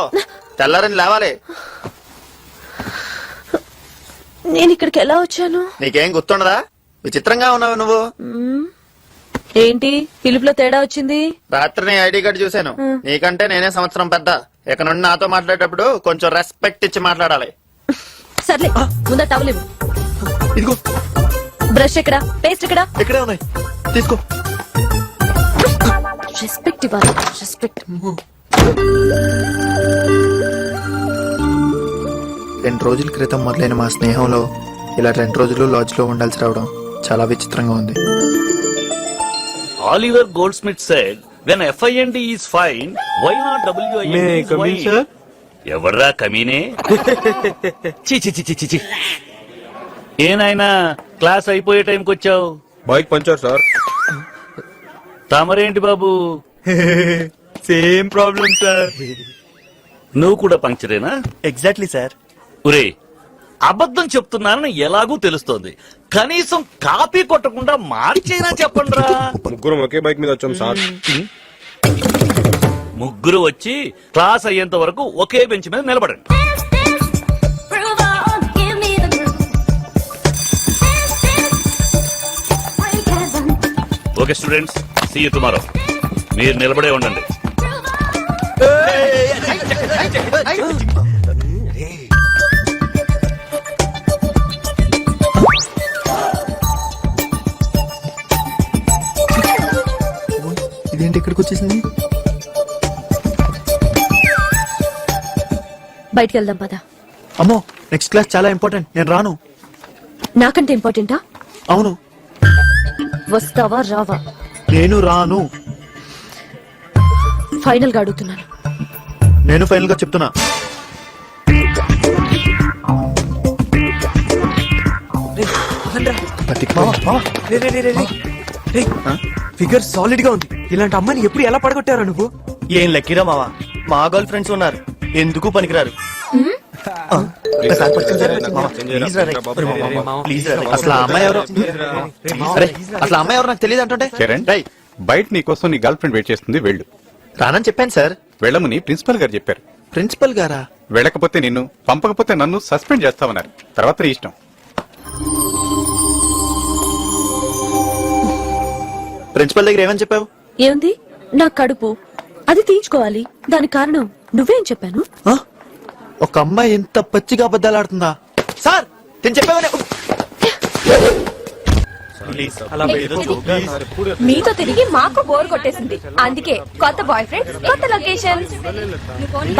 [SPEAKER 1] తెల్లారని లేవాలి.
[SPEAKER 6] నేను ఇక్కడికి ఎలా వచ్చాను?
[SPEAKER 1] నీకేం గుర్తుండదా? విచిత్రంగా ఉన్నావు నువ్వు.
[SPEAKER 6] ఏంటి పిలుపులో తేడా వచ్చింది?
[SPEAKER 1] రాత్రి నీ ఐడి కార్డు చూశాను. నీకంటే నేనే సంవత్సరం పెద్ద. ఇక నుండి నాతో మాట్లాడేటప్పుడు కొంచెం రెస్పెక్ట్ ఇచ్చి మాట్లాడాలి.
[SPEAKER 6] సర్లే, ముందా టవల్ ఇవ్వు.
[SPEAKER 1] ఇదిగో
[SPEAKER 6] బ్రష్ ఎక్కడా? పేస్ట్ ఎక్కడా?
[SPEAKER 1] ఇక్కడే ఉన్నాయి, తీసుకో.
[SPEAKER 6] రెస్పెక్ట్ ఇవ్వాలి, రెస్పెక్ట్.
[SPEAKER 1] 2 రోజుల క్రితం మొదలైన మా స్నేహంలో ఇలా 2 రోజులు లాడ్జ్ లో ఉండాల్సి రావడం చాలా విచిత్రంగా ఉంది.
[SPEAKER 8] Oliver Goldsmith said when FIND is fine why not WIND? ఎవర్రా కమీనే? చి ఏనాయనా క్లాస్ అయిపోయే టైంకి వచ్చావు?
[SPEAKER 3] Bike puncture sir.
[SPEAKER 8] తమరేంటి బాబు?
[SPEAKER 1] Same problem sir.
[SPEAKER 8] నువ్వు కూడా పంక్చరేనా?
[SPEAKER 1] Exactly sir.
[SPEAKER 8] ఒరే, అబద్ధం చెప్తున్నానని ఎలాగూ తెలుస్తోంది. కనీసం కాపీ కొట్టకుండా మార్చైనా చెప్పండి రా.
[SPEAKER 3] ముగ్గురం ఒకే బైక్ మీద వచ్చాం సార్.
[SPEAKER 8] ముగ్గురు వచ్చి క్లాస్ అయ్యేంత వరకు ఒకే బెంచ్ మీద నిలబడండి. Okay students, see you tomorrow. మీరు నిలబడే ఉండండి.
[SPEAKER 1] ఇదేంటి ఇక్కడికి వచ్చేసింది?
[SPEAKER 6] బయటికి వెళ్దాం పదా.
[SPEAKER 1] అమ్మో, నెక్స్ట్ క్లాస్ చాలా ఇంపార్టెంట్, నేను రాను.
[SPEAKER 6] నాకంటే ఇంపార్టెంటా?
[SPEAKER 1] అవును.
[SPEAKER 6] వస్తావా రావా?
[SPEAKER 1] నేను రాను.
[SPEAKER 6] ఫైనల్ గా అడుగుతున్నాను.
[SPEAKER 1] నేను ఫైనల్ గా చెప్తున్నా.
[SPEAKER 11] ఫిగర్ సాలిడ్ గా ఉంది. ఇలాంటి అమ్మాయిని ఎప్పుడు ఎలా పడగొట్టారా నువ్వు?
[SPEAKER 1] ఏం లక్కీరా మావా, మా గర్ల్ ఫ్రెండ్స్ ఉన్నారు, ఎందుకు పనికిరారు. అసలు ఆ అమ్మాయి ఎవరో నాకు తెలియదు అంటుంటే.
[SPEAKER 12] బయట నీకోసం నీ గర్ల్ ఫ్రెండ్ వెయిట్ చేస్తుంది, వెళ్ళు.
[SPEAKER 1] రానని చెప్పాను సార్.
[SPEAKER 12] వెళ్ళమని ప్రిన్సిపల్ గారు చెప్పారు.
[SPEAKER 1] ప్రిన్సిపల్ గారా?
[SPEAKER 12] వెళ్ళకపోతే నిన్ను, పంపకపోతే నన్ను సస్పెండ్ చేస్తామన్నారు. తర్వాత నీ ఇష్టం.
[SPEAKER 1] ప్రిన్సిపల్ దగ్గర ఏమని చెప్పావు?
[SPEAKER 6] ఏముంది, నా కడుపు అది తీయించుకోవాలి, దానికి కారణం నువ్వేం చెప్పాను.
[SPEAKER 1] ఒక అమ్మాయి ఇంత పచ్చిగా అబద్ధాలు ఆడుతుందా? సార్ నేను చెప్పావనే.
[SPEAKER 5] మీతో తిరిగి మాకు బోర్ కొట్టేసింది, అందుకే కొత్త బాయ్ ఫ్రెండ్, కొత్త లొకేషన్.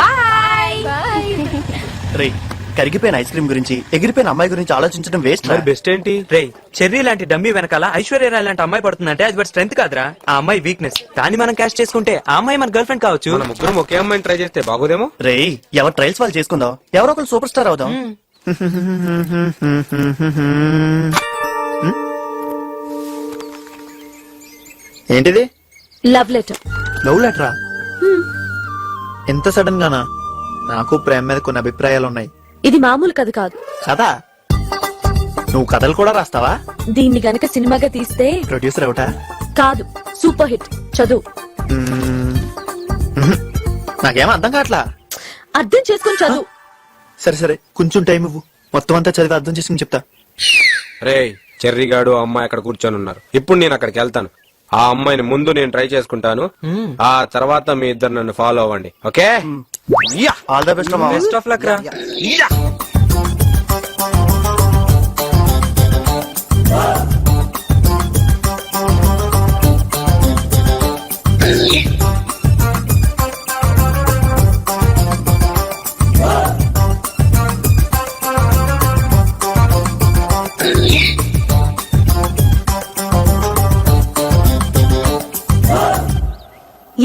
[SPEAKER 5] బాయ్.
[SPEAKER 1] రే, కరిగిపోయిన ఐస్ క్రీమ్ గురించి, ఎగిరిపోయిన అమ్మాయి గురించి ఆలోచించడం వేస్ట్.
[SPEAKER 3] మరి బెస్ట్ ఏంటి?
[SPEAKER 4] రే, చెర్రీ లాంటి డమ్మీ వెనకాల ఐశ్వర్య రాయ్ లాంటి అమ్మాయి పడుతుందంటే అది వాడి స్ట్రెంత్ కాదురా, ఆ అమ్మాయి వీక్నెస్. దాన్ని మనం క్యాష్ చేసుకుంటే ఆ అమ్మాయి మన గర్ల్ ఫ్రెండ్ కావచ్చు.
[SPEAKER 3] మన ముగ్గురం ఒకే అమ్మాయిని ట్రై చేస్తే బాగోదేమో.
[SPEAKER 1] రే, ఎవరు ట్రయల్స్ వాళ్ళు చేసుకుందాం, ఎవరో ఒకరు సూపర్ స్టార్ అవుదాం. ఏంటిది?
[SPEAKER 6] Love letter.
[SPEAKER 1] లవ్ లెటరా? ఎంత సడన్ గానా? నాకు ప్రేమ మీద కొన్ని అభిప్రాయాలు ఉన్నాయి.
[SPEAKER 6] ఇది మామూలు కథ కాదు.
[SPEAKER 1] కదా, నువ్వు కథలు కూడా రాస్తావా?
[SPEAKER 6] దీన్ని గనక సినిమాగా తీస్తే
[SPEAKER 1] ప్రొడ్యూసర్ అవుతా?
[SPEAKER 6] కాదు, సూపర్ హిట్. చదువు.
[SPEAKER 1] నాకేం అర్థం కావట్లా.
[SPEAKER 6] అర్థం చేసుకుని చదువు.
[SPEAKER 1] సరే సరే, కొంచెం టైం ఇవ్వు, మొత్తం అంతా చదివి అర్థం చేసుకుని చెప్తా.
[SPEAKER 3] రే, చెర్రీగాడు ఆ అమ్మాయి అక్కడ కూర్చొని ఉన్నారు. ఇప్పుడు నేను అక్కడికి వెళ్తాను. ఆ అమ్మాయిని ముందు నేను ట్రై చేసుకుంటాను, ఆ తర్వాత మీ ఇద్దరు నన్ను ఫాలో అవ్వండి. Okay?
[SPEAKER 1] All the best.
[SPEAKER 4] Best of luck రా.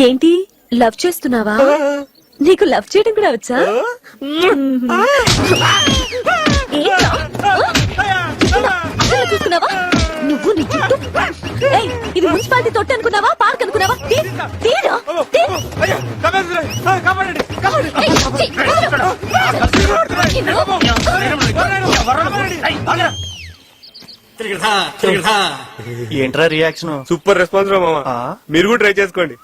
[SPEAKER 6] ఏంటి, లవ్ చేస్తున్నావా? నీకు లవ్ చేయడం కూడా వచ్చా? ఏంట్రా? అసలు చూస్తున్నావా నువ్వు? నీ జుట్టు. ఏయ్, ఇది మున్సిపాలిటీ తొట్టి అనుకున్నావా, పార్క్ అనుకున్నావా? తీరా.
[SPEAKER 1] ఏంట్రా రియాక్షన్?
[SPEAKER 3] సూపర్ రెస్పాన్స్ రా మామ. మీరు కూడా ట్రై చేసుకోండి.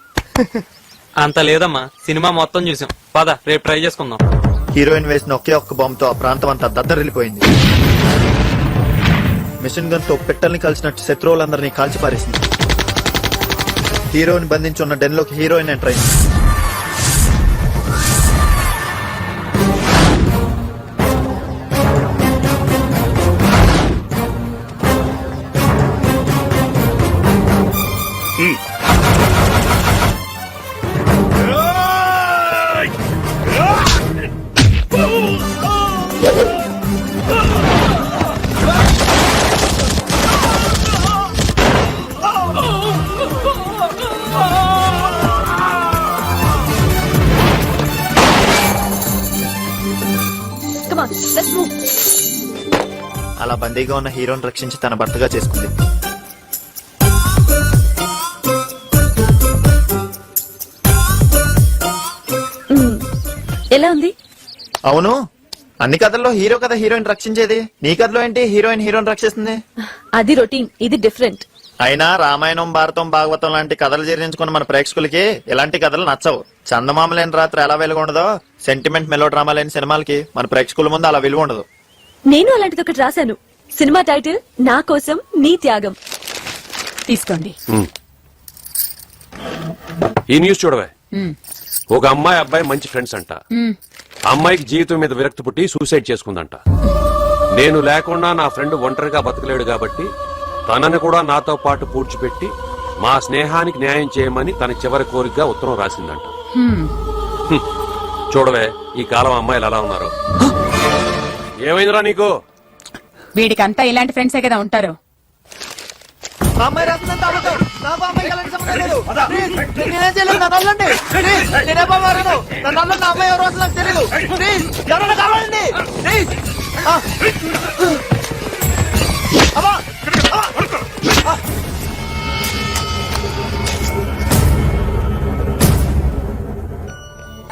[SPEAKER 4] అంత లేదమ్మా, సినిమా మొత్తం చూసాం. పద, రేపు ట్రై చేసుకుందాం.
[SPEAKER 1] హీరోయిన్ వేసిన ఒకే ఒక్క బాంబుతో ఆ ప్రాంతం అంతా దద్దరిల్లిపోయింది. మిషన్ గన్ తో పెట్టల్ని కలిసినట్టు శత్రువులందరినీ కాల్చి పారేసింది. హీరోయిన్ బంధించి ఉన్న డెన్ లోకి హీరోయిన్ ఎంటర్ అయింది.
[SPEAKER 6] Come on, let's move.
[SPEAKER 1] అలా బందీగా ఉన్న హీరోని రక్షించి తన భర్తగా చేసుకుంది.
[SPEAKER 6] ఎలా ఉంది?
[SPEAKER 1] అవును, అన్ని కథల్లో హీరో కదా హీరోయిన్ రక్షించేది. నీ కథలో ఏంటి హీరోయిన్ హీరోని రక్షిస్తుంది?
[SPEAKER 6] అది రొటీన్, ఇది డిఫరెంట్.
[SPEAKER 1] అయినా రామాయణం, భారతం, భాగవతం లాంటి కథలు జీర్ణించుకున్న మన ప్రేక్షకులకి ఇలాంటి కథలు నచ్చవు. చందమామ లేని రాత్రి ఎలా వెలుగు ఉండదో, సెంటిమెంట్ మెలో డ్రామా లేని సినిమాలకి మన ప్రేక్షకుల ముందు అలా విలువ ఉండదు.
[SPEAKER 6] నేను అలాంటిది ఒకటి రాశాను. సినిమా టైటిల్ నా కోసం నీ త్యాగం.
[SPEAKER 5] తీసుకోండి.
[SPEAKER 3] ఈ న్యూస్ చూడవే. ఒక అమ్మాయి అబ్బాయి మంచి ఫ్రెండ్స్ అంట. అమ్మాయికి జీవితం మీద విరక్తి పుట్టి సూసైడ్ చేసుకుందంట. నేను లేకుండా నా ఫ్రెండ్ ఒంటరిగా బతకలేడు కాబట్టి తనని కూడా నాతో పాటు పూడ్చిపెట్టి మా స్నేహానికి న్యాయం చేయమని తన చివరి కోరికగా ఉత్తరం రాసిందంట. చూడవే, ఈ కాలం అమ్మాయిలు ఎలా ఉన్నారు. ఏమైందిరా నీకు?
[SPEAKER 5] వీడికంతా ఇలాంటి ఫ్రెండ్సే కదా ఉంటారు.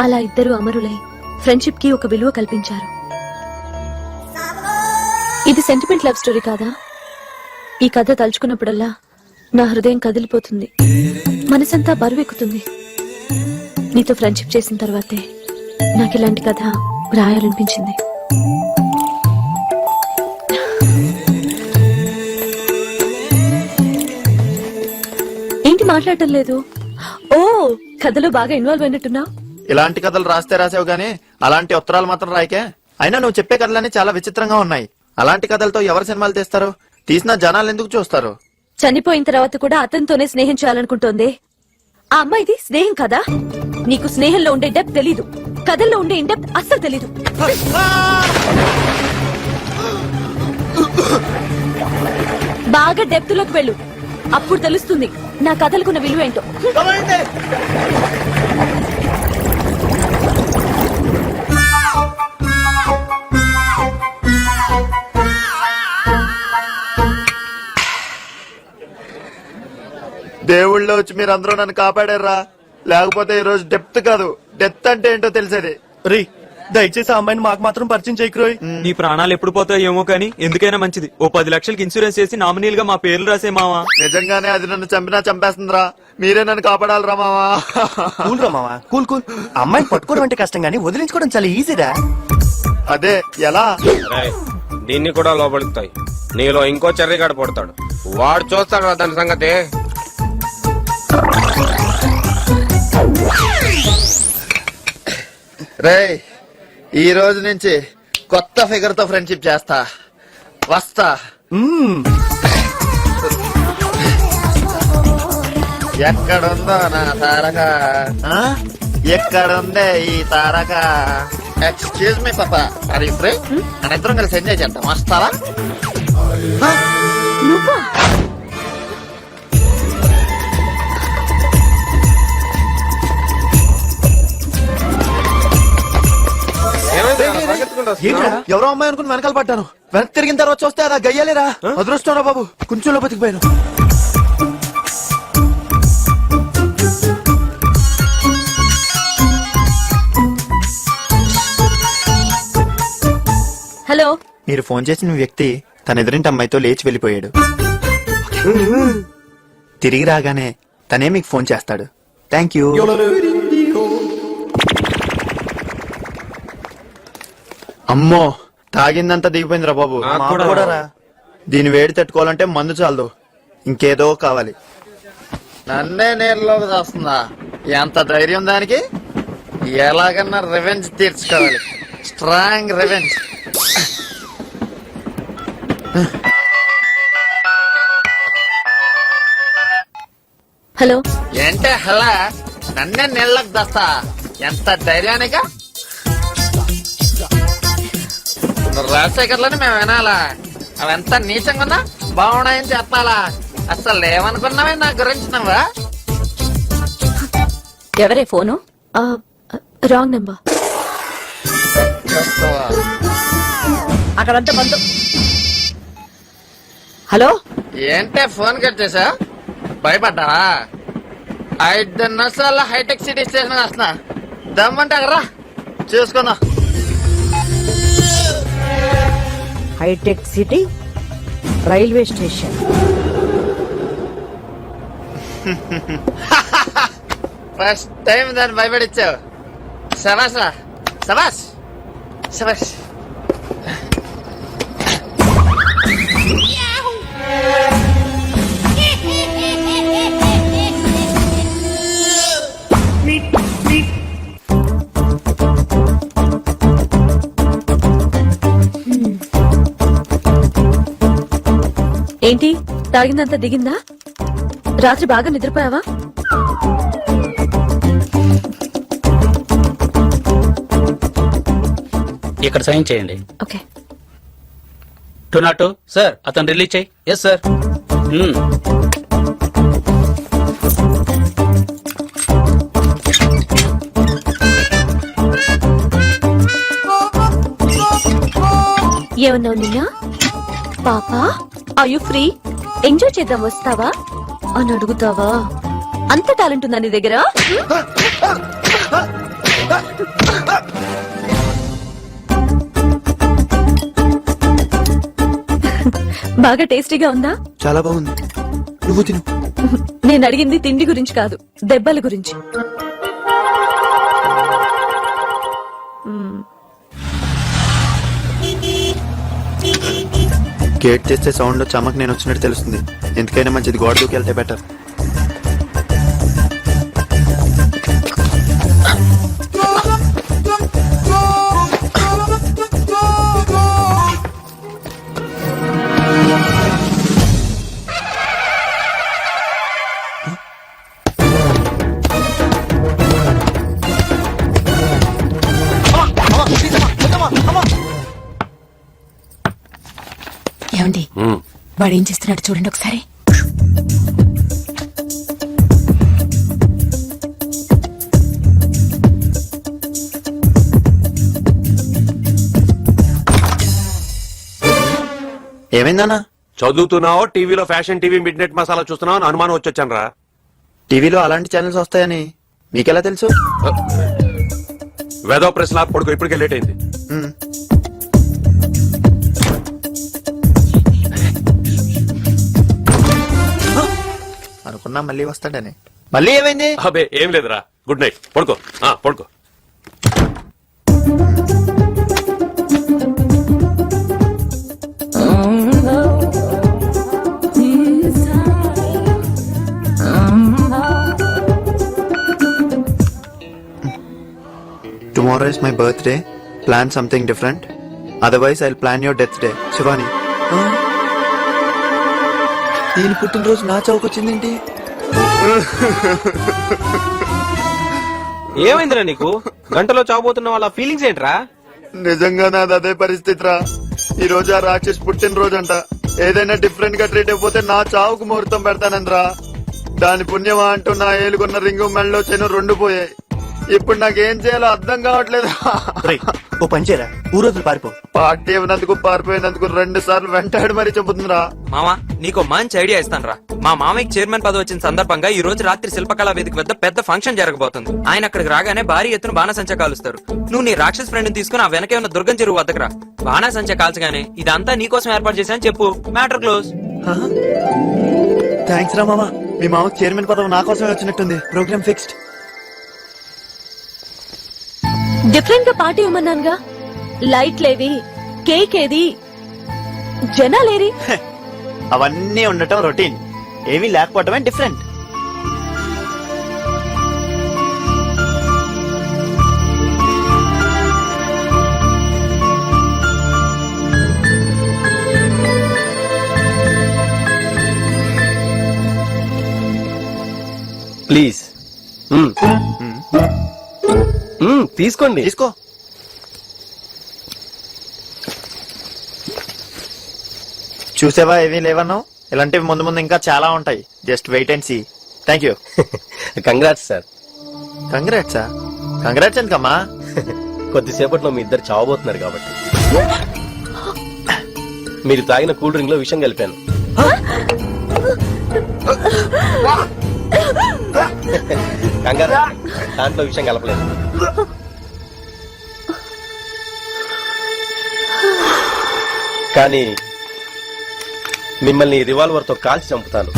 [SPEAKER 6] అలా ఇద్దరు అమరులై ఫ్రెండ్షిప్ కి ఒక విలువ కల్పించారు. ఇది సెంటిమెంట్ లవ్ స్టోరీ కాదా? ఈ కథ తలుచుకున్నప్పుడల్లా నా హృదయం కదిలిపోతుంది, మనసంతా బరువెక్కుతుంది. నీతో ఫ్రెండ్షిప్ చేసిన తర్వాతే నాకు ఇలాంటి కథ
[SPEAKER 5] రాయాలనిపించింది. ఏంటి మాట్లాడటం లేదు? ఓ, కథలో బాగా ఇన్వాల్వ్ అయినట్టున్నా.
[SPEAKER 1] ఇలాంటి కథలు రాస్తే రాసావు గానీ అలాంటి ఉత్తరాలు మాత్రం రాయకే. అయినా నువ్వు చెప్పే కథలన్నీ చాలా విచిత్రంగా ఉన్నాయి. అలాంటి కథలతో ఎవరు సినిమాలు తీస్తారు? తీసిన జనాలు ఎందుకు చూస్తారు?
[SPEAKER 5] చనిపోయిన తర్వాత కూడా అతనితోనే స్నేహం చేయాలనుకుంటోంది. ఆ అమ్మాయిది స్నేహం కదా. నీకు స్నేహంలో ఉండే డెప్త్ తెలీదు, కథల్లో ఉండే ఇండెప్త్ అస్సలు తెలీదు. బాగా డెప్త్ లోకి వెళ్ళు, అప్పుడు తెలుస్తుంది నా కథలకున్న విలువ ఏంటో.
[SPEAKER 1] దేవుళ్ళో వచ్చి మీరందరూ నన్ను కాపాడారా, లేకపోతే ఈ రోజు డెప్త్ కాదు డెత్ అంటే ఏంటో తెలిసేది.
[SPEAKER 7] రీ దయచేసి ఆ అమ్మాయిని మాకు మాత్రం పరిచయం చేయకురోయ్.
[SPEAKER 4] నీ ప్రాణాలు ఎప్పుడు పోతాయో ఏమో కానీ ఎందుకైనా మంచిది ఓ 10 లక్షలకి ఇన్సూరెన్స్ చేసి నామినీల్ గా మా పేర్లు రాసే మావా.
[SPEAKER 1] నిజంగానే అది నన్ను చంపినా చంపేస్తుందిరా. మీరే నన్ను కాపాడాలరా మావా.
[SPEAKER 7] కూల్ రా మావా, కూల్ కూల్. అమ్మాయిని పట్టుకోవడం అంటే కష్టం గానీ వదిలించుకోవడం చాలా ఈజీరా.
[SPEAKER 1] అదే ఎలా?
[SPEAKER 3] దీన్ని కూడా లోపడుతాయి. నీలో ఇంకో చెర్రిగాడు పడతాడు, వాడు చూస్తాడు దాని సంగతి.
[SPEAKER 1] రేయ్, ఈ రోజు నుంచి కొత్త ఫిగర్ తో ఫ్రెండ్షిప్ చేస్తా. వస్తా. ఎక్కడుందో నా తారక, ఎక్కడుందే ఈ తారక? ఎక్స్క్యూజ్ మీ పాపా, ఆర్ యు ఫ్రీ? మన ఇద్దరం కలిసి ఎంజాయ్ చేద్దాం, వస్తావా?
[SPEAKER 5] నువ్వా?
[SPEAKER 1] ఎవరో అమ్మాయి అనుకుని వెనకాల పడ్డాను. వెనక్కి తిరిగిన తర్వాత చూస్తే అదా గయ్యాలేరా. అదృష్టంరా బాబు, కొంచెంలో బతికిపోయాను.
[SPEAKER 5] హలో,
[SPEAKER 1] మీరు ఫోన్ చేసిన వ్యక్తి తన ఎదురింటి అమ్మాయితో లేచి వెళ్ళిపోయాడు. తిరిగి రాగానే తనే మీకు ఫోన్ చేస్తాడు. Thank you. అమ్మో, తాగిందంతా దిగిపోయిందిరా బాబు. దీని వేడి తట్టుకోవాలంటే మందు చాలదు, ఇంకేదో కావాలి. నన్నే నేరులోకి చేస్తుందా? ఎంత ధైర్యం దానికి! ఎలాగన్నా రివెంజ్ తీర్చుకోవాలి, స్ట్రాంగ్ రివెంజ్.
[SPEAKER 5] హలో.
[SPEAKER 1] ఏంటే హలా, నన్నే నీళ్ళకి దస్తా? ఎంత ధైర్యానిగా? రాజశేఖర్లని మేము వినాలా? అవంత నీచంగా ఉన్నా బాగున్నాయని చెప్పాలా? అసలు ఏమనుకున్నావే నా గురించి నువ్వా?
[SPEAKER 5] ఎవరే ఫోను? Wrong number.
[SPEAKER 6] అక్కడంతా బంధు. హలో,
[SPEAKER 1] ఏంటే ఫోన్ కట్ చేసా? భయపడ్డావా? 5 నిమిషాల్లో హైటెక్ సిటీ స్టేషన్ వస్తున్నా. దమ్మంటే అక్కడ చూసుకుందాం.
[SPEAKER 6] Hitec city railway station.
[SPEAKER 1] First time దాన్ని భయపడిచ్చావు. శబాష్ రా, శబాష్ శబాష్.
[SPEAKER 5] ఏంటి, తాగిందంతా దిగిందా? రాత్రి బాగా నిద్రపోయావా?
[SPEAKER 7] ఇక్కడ సైన్ చేయండి.
[SPEAKER 5] ఓకే.
[SPEAKER 7] 202
[SPEAKER 11] సార్.
[SPEAKER 7] అతను రిలీజ్ చేయి.
[SPEAKER 11] Yes sir.
[SPEAKER 5] ఏమన్నావు నిన్న? పాపా, ఆర్ యు ఫ్రీ? ఎంజాయ్ చేద్దాం వస్తావా అని అడుగుతావా? అంత టాలెంట్ ఉందా నీ దగ్గర? బాగా టేస్టీగా ఉందా?
[SPEAKER 1] చాలా బాగుంది, నువ్వు తిను.
[SPEAKER 5] నేను అడిగింది తిండి గురించి కాదు, దెబ్బల గురించి.
[SPEAKER 1] గేట్ చేస్తే సౌండ్ చమక్ నేను వచ్చినట్టు తెలుస్తుంది. ఎందుకైనా మంచిది గోడ దూకి వెళ్తే బెటర్.
[SPEAKER 5] ఏమండి
[SPEAKER 3] ఉమ్.
[SPEAKER 5] వాడు ఏం చేస్తున్నాడు చూడండి ఒకసారి.
[SPEAKER 1] ఏమైందన్నా?
[SPEAKER 3] చదువుతున్నావో టీవీలో fashion TV mid night masala చూస్తున్నావు అని అనుమానం వచ్చొచ్చాను రా.
[SPEAKER 1] టీవీలో అలాంటి ఛానల్స్ వస్తాయని మీకెలా తెలుసు?
[SPEAKER 3] వెదో ప్రెస్ లాక్ పడుకో, ఇప్పటికే లేట్ అయింది.
[SPEAKER 1] మ్. అనుకున్నా మళ్ళీ వస్తాడని. మళ్ళీ ఏమైంది?
[SPEAKER 3] అబే ఏం లేదురా, గుడ్ నైట్, పడుకో. పడుకో.
[SPEAKER 1] Tomorrow is my birthday. Plan something different. Otherwise, I'll plan your death day. Shivani. దీని పుట్టినరోజు నా చౌకొచ్చిందేంటి?
[SPEAKER 11] ఏమైందిరా నీకు? గంటలో చావబోతున్న వాళ్ళ ఫీలింగ్స్ ఏంట్రా?
[SPEAKER 1] నిజంగా నాది అదే పరిస్థితి రా. ఈ రోజు ఆ రాక్షస్ పుట్టినరోజు అంట. ఏదైనా డిఫరెంట్ గా ట్రీట్ అయిపోతే నా చావుకు ముహూర్తం పెడతానంద్రా. దాని పుణ్యమా అంటూ నా ఏలుకున్న రింగు మెళ్ళలో చెను రెండు పోయాయి. ఇప్పుడు నాకేం చేయాలో అర్థం కావట్లేదు.
[SPEAKER 7] ఓ పని చేయరా, ఊరోజులు పారిపో.
[SPEAKER 1] పార్టీ ఇవ్వనందుకు పారిపోయినందుకు 2 సార్లు వెంటాడు మరి చెబుతుందిరా.
[SPEAKER 4] మామా నీకు మంచి ఐడియా ఇస్తాను రా. మా మామయ్యకి చైర్మన్ పదవి వచ్చిన సందర్భంగా ఈ రోజు రాత్రి శిల్పకళా వేదిక వద్ద పెద్ద ఫంక్షన్ జరగబోతుంది. ఆయన అక్కడికి రాగానే భారీ ఎత్తున బాణసంచా కాలుస్తారు. నువ్వు నీ రాక్షస్ ఫ్రెండ్ తీసుకుని ఆ వెనకే ఉన్న దుర్గం చెరువు వద్దకు రా. బాణసంచా కాల్చగానే ఇదంతా నీకోసం ఏర్పాటు చేశాను చెప్పు. Matter close.
[SPEAKER 1] థ్యాంక్స్ రా మామ. మీ మామకి చైర్మన్ పదవి నా కోసమే వచ్చినట్టుంది. Program fixed.
[SPEAKER 6] డిఫరెంట్ గా పార్టీ ఇవ్వమన్నానుగా. లైట్ లేవి, కేక్ ఏది, జనాలేరి?
[SPEAKER 1] అవన్నీ ఉండటం రొటీన్, ఏమీ లేకపోవటమే డిఫరెంట్.
[SPEAKER 11] ప్లీజ్ తీసుకోండి.
[SPEAKER 1] తీసుకో. చూసావా ఏమీ లేవన్నావు? ఇలాంటివి ముందు ముందు ఇంకా చాలా ఉంటాయి. Just wait and see. Thank you.
[SPEAKER 11] Congrats sir.
[SPEAKER 1] కంగ్రాట్సా? కంగ్రాట్స్ ఎందుకమ్మా?
[SPEAKER 11] కొద్దిసేపట్లో మీ ఇద్దరు చావబోతున్నారు కాబట్టి. మీరు తాగిన కూల్ డ్రింక్ లో విషం కలిపాను. కంగారు, దాంట్లో విషయం కలపలేదు. కానీ మిమ్మల్ని రివాల్వర్ తో కాల్చి చంపుతాను.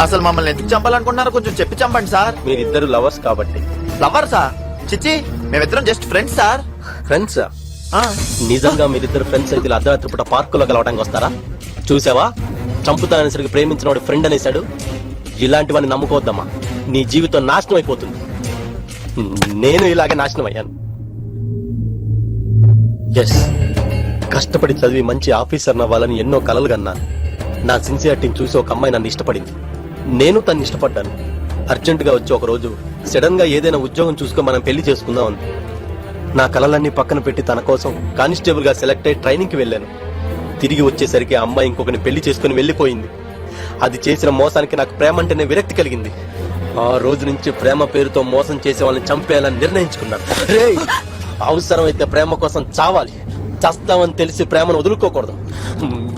[SPEAKER 1] అసలు మమ్మల్ని ఎందుకు చంపాలనుకుంటున్నారో కొంచెం చెప్పి చంపండి సార్.
[SPEAKER 11] మీరిద్దరు లవర్స్ కాబట్టి.
[SPEAKER 1] లవర్సా? చిచ్చి, మేమిద్దరం జస్ట్ ఫ్రెండ్స్ సార్.
[SPEAKER 11] ఫ్రెండ్సా? నిజంగా మీరిద్దరు ఫ్రెండ్స్ అయితే అర్ధరాత్రి పూట పార్కులో కలవడానికి వస్తారా? చూసావా, చంపుతాననేసరికి ప్రేమించిన వాడు ఫ్రెండ్ అనేసాడు. ఇలాంటివన్నీ నమ్ముకోవద్దమ్మా, నీ జీవితం నాశనం అయిపోతుంది. నేను ఇలాగే నాశనం అయ్యాను. ఎస్, కష్టపడి చదివి మంచి ఆఫీసర్ అవ్వాలని ఎన్నో కలలు కన్నాను. నా సిన్సియారిటీని చూసి ఒక అమ్మాయి నన్ను ఇష్టపడింది. నేను తను ఇష్టపడ్డాను. అర్జెంట్ గా వచ్చి ఒక రోజు సడన్ గా ఏదైనా ఉద్యోగం చూసుకొని మనం పెళ్లి చేసుకుందాం అంది. నా కలలన్నీ పక్కన పెట్టి తన కోసం కానిస్టేబుల్ గా సెలెక్ట్ అయ్యి ట్రైనింగ్ కి వెళ్ళాను. తిరిగి వచ్చేసరికి ఆ అమ్మాయి ఇంకొకరిని పెళ్లి చేసుకుని వెళ్లిపోయింది. అది చేసిన మోసానికి నాకు ప్రేమ అంటేనే విరక్తి కలిగింది. ఆ రోజు నుంచి ప్రేమ పేరుతో మోసం చేసే వాళ్ళని చంపేయాలని నిర్ణయించుకున్నాను. అవసరమైతే ప్రేమ కోసం చావాలి, చస్తామని తెలిసి ప్రేమను వదులుకోకూడదు.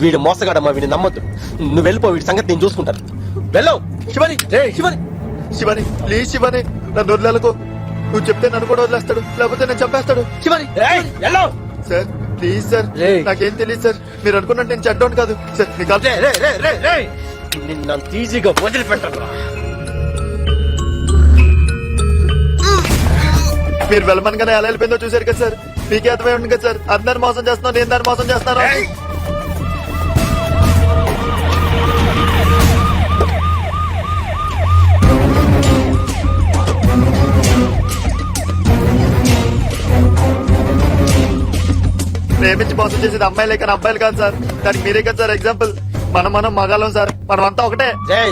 [SPEAKER 11] వీడు మోసగాడమ్మా, వీడిని నమ్మద్దు. నువ్వు వెళ్ళిపో, వీడి సంగతి నేను చూసుకుంటాను. వెళ్ళవు. శివని, శివని,
[SPEAKER 1] శివని ప్లీజ్ శివని, నన్ను వదిలేలకు. నువ్వు చెప్తే నన్ను కూడా వదిలేస్తాడు, లేకపోతే నేను చంపేస్తాడు. శివని సార్, ప్లీజ్ సార్, నాకేం తెలియదు సార్. మీరు అనుకున్నట్టు నేను చెడ్డోను కాదు సార్.
[SPEAKER 11] నిన్ను ఈజీగా వదిలిపెట్టను.
[SPEAKER 1] మీరు వెళ్ళమనగానే ఎలా వెళ్ళిపోయిందో చూసారు కదా సార్. మీకే అర్థమై ఉంది కదా సార్, అందరు మోసం చేస్తున్నారు, నేను దాన్ని మోసం చేస్తున్నారు. ప్రేమించి మోసం చేసేది అమ్మాయిలే కానీ అబ్బాయిలు కాదు సార్. దానికి మీరే కదా సార్ ఎగ్జాంపుల్. మనం మగాళ్ళం సార్, మనం అంతా ఒకటే.
[SPEAKER 2] జై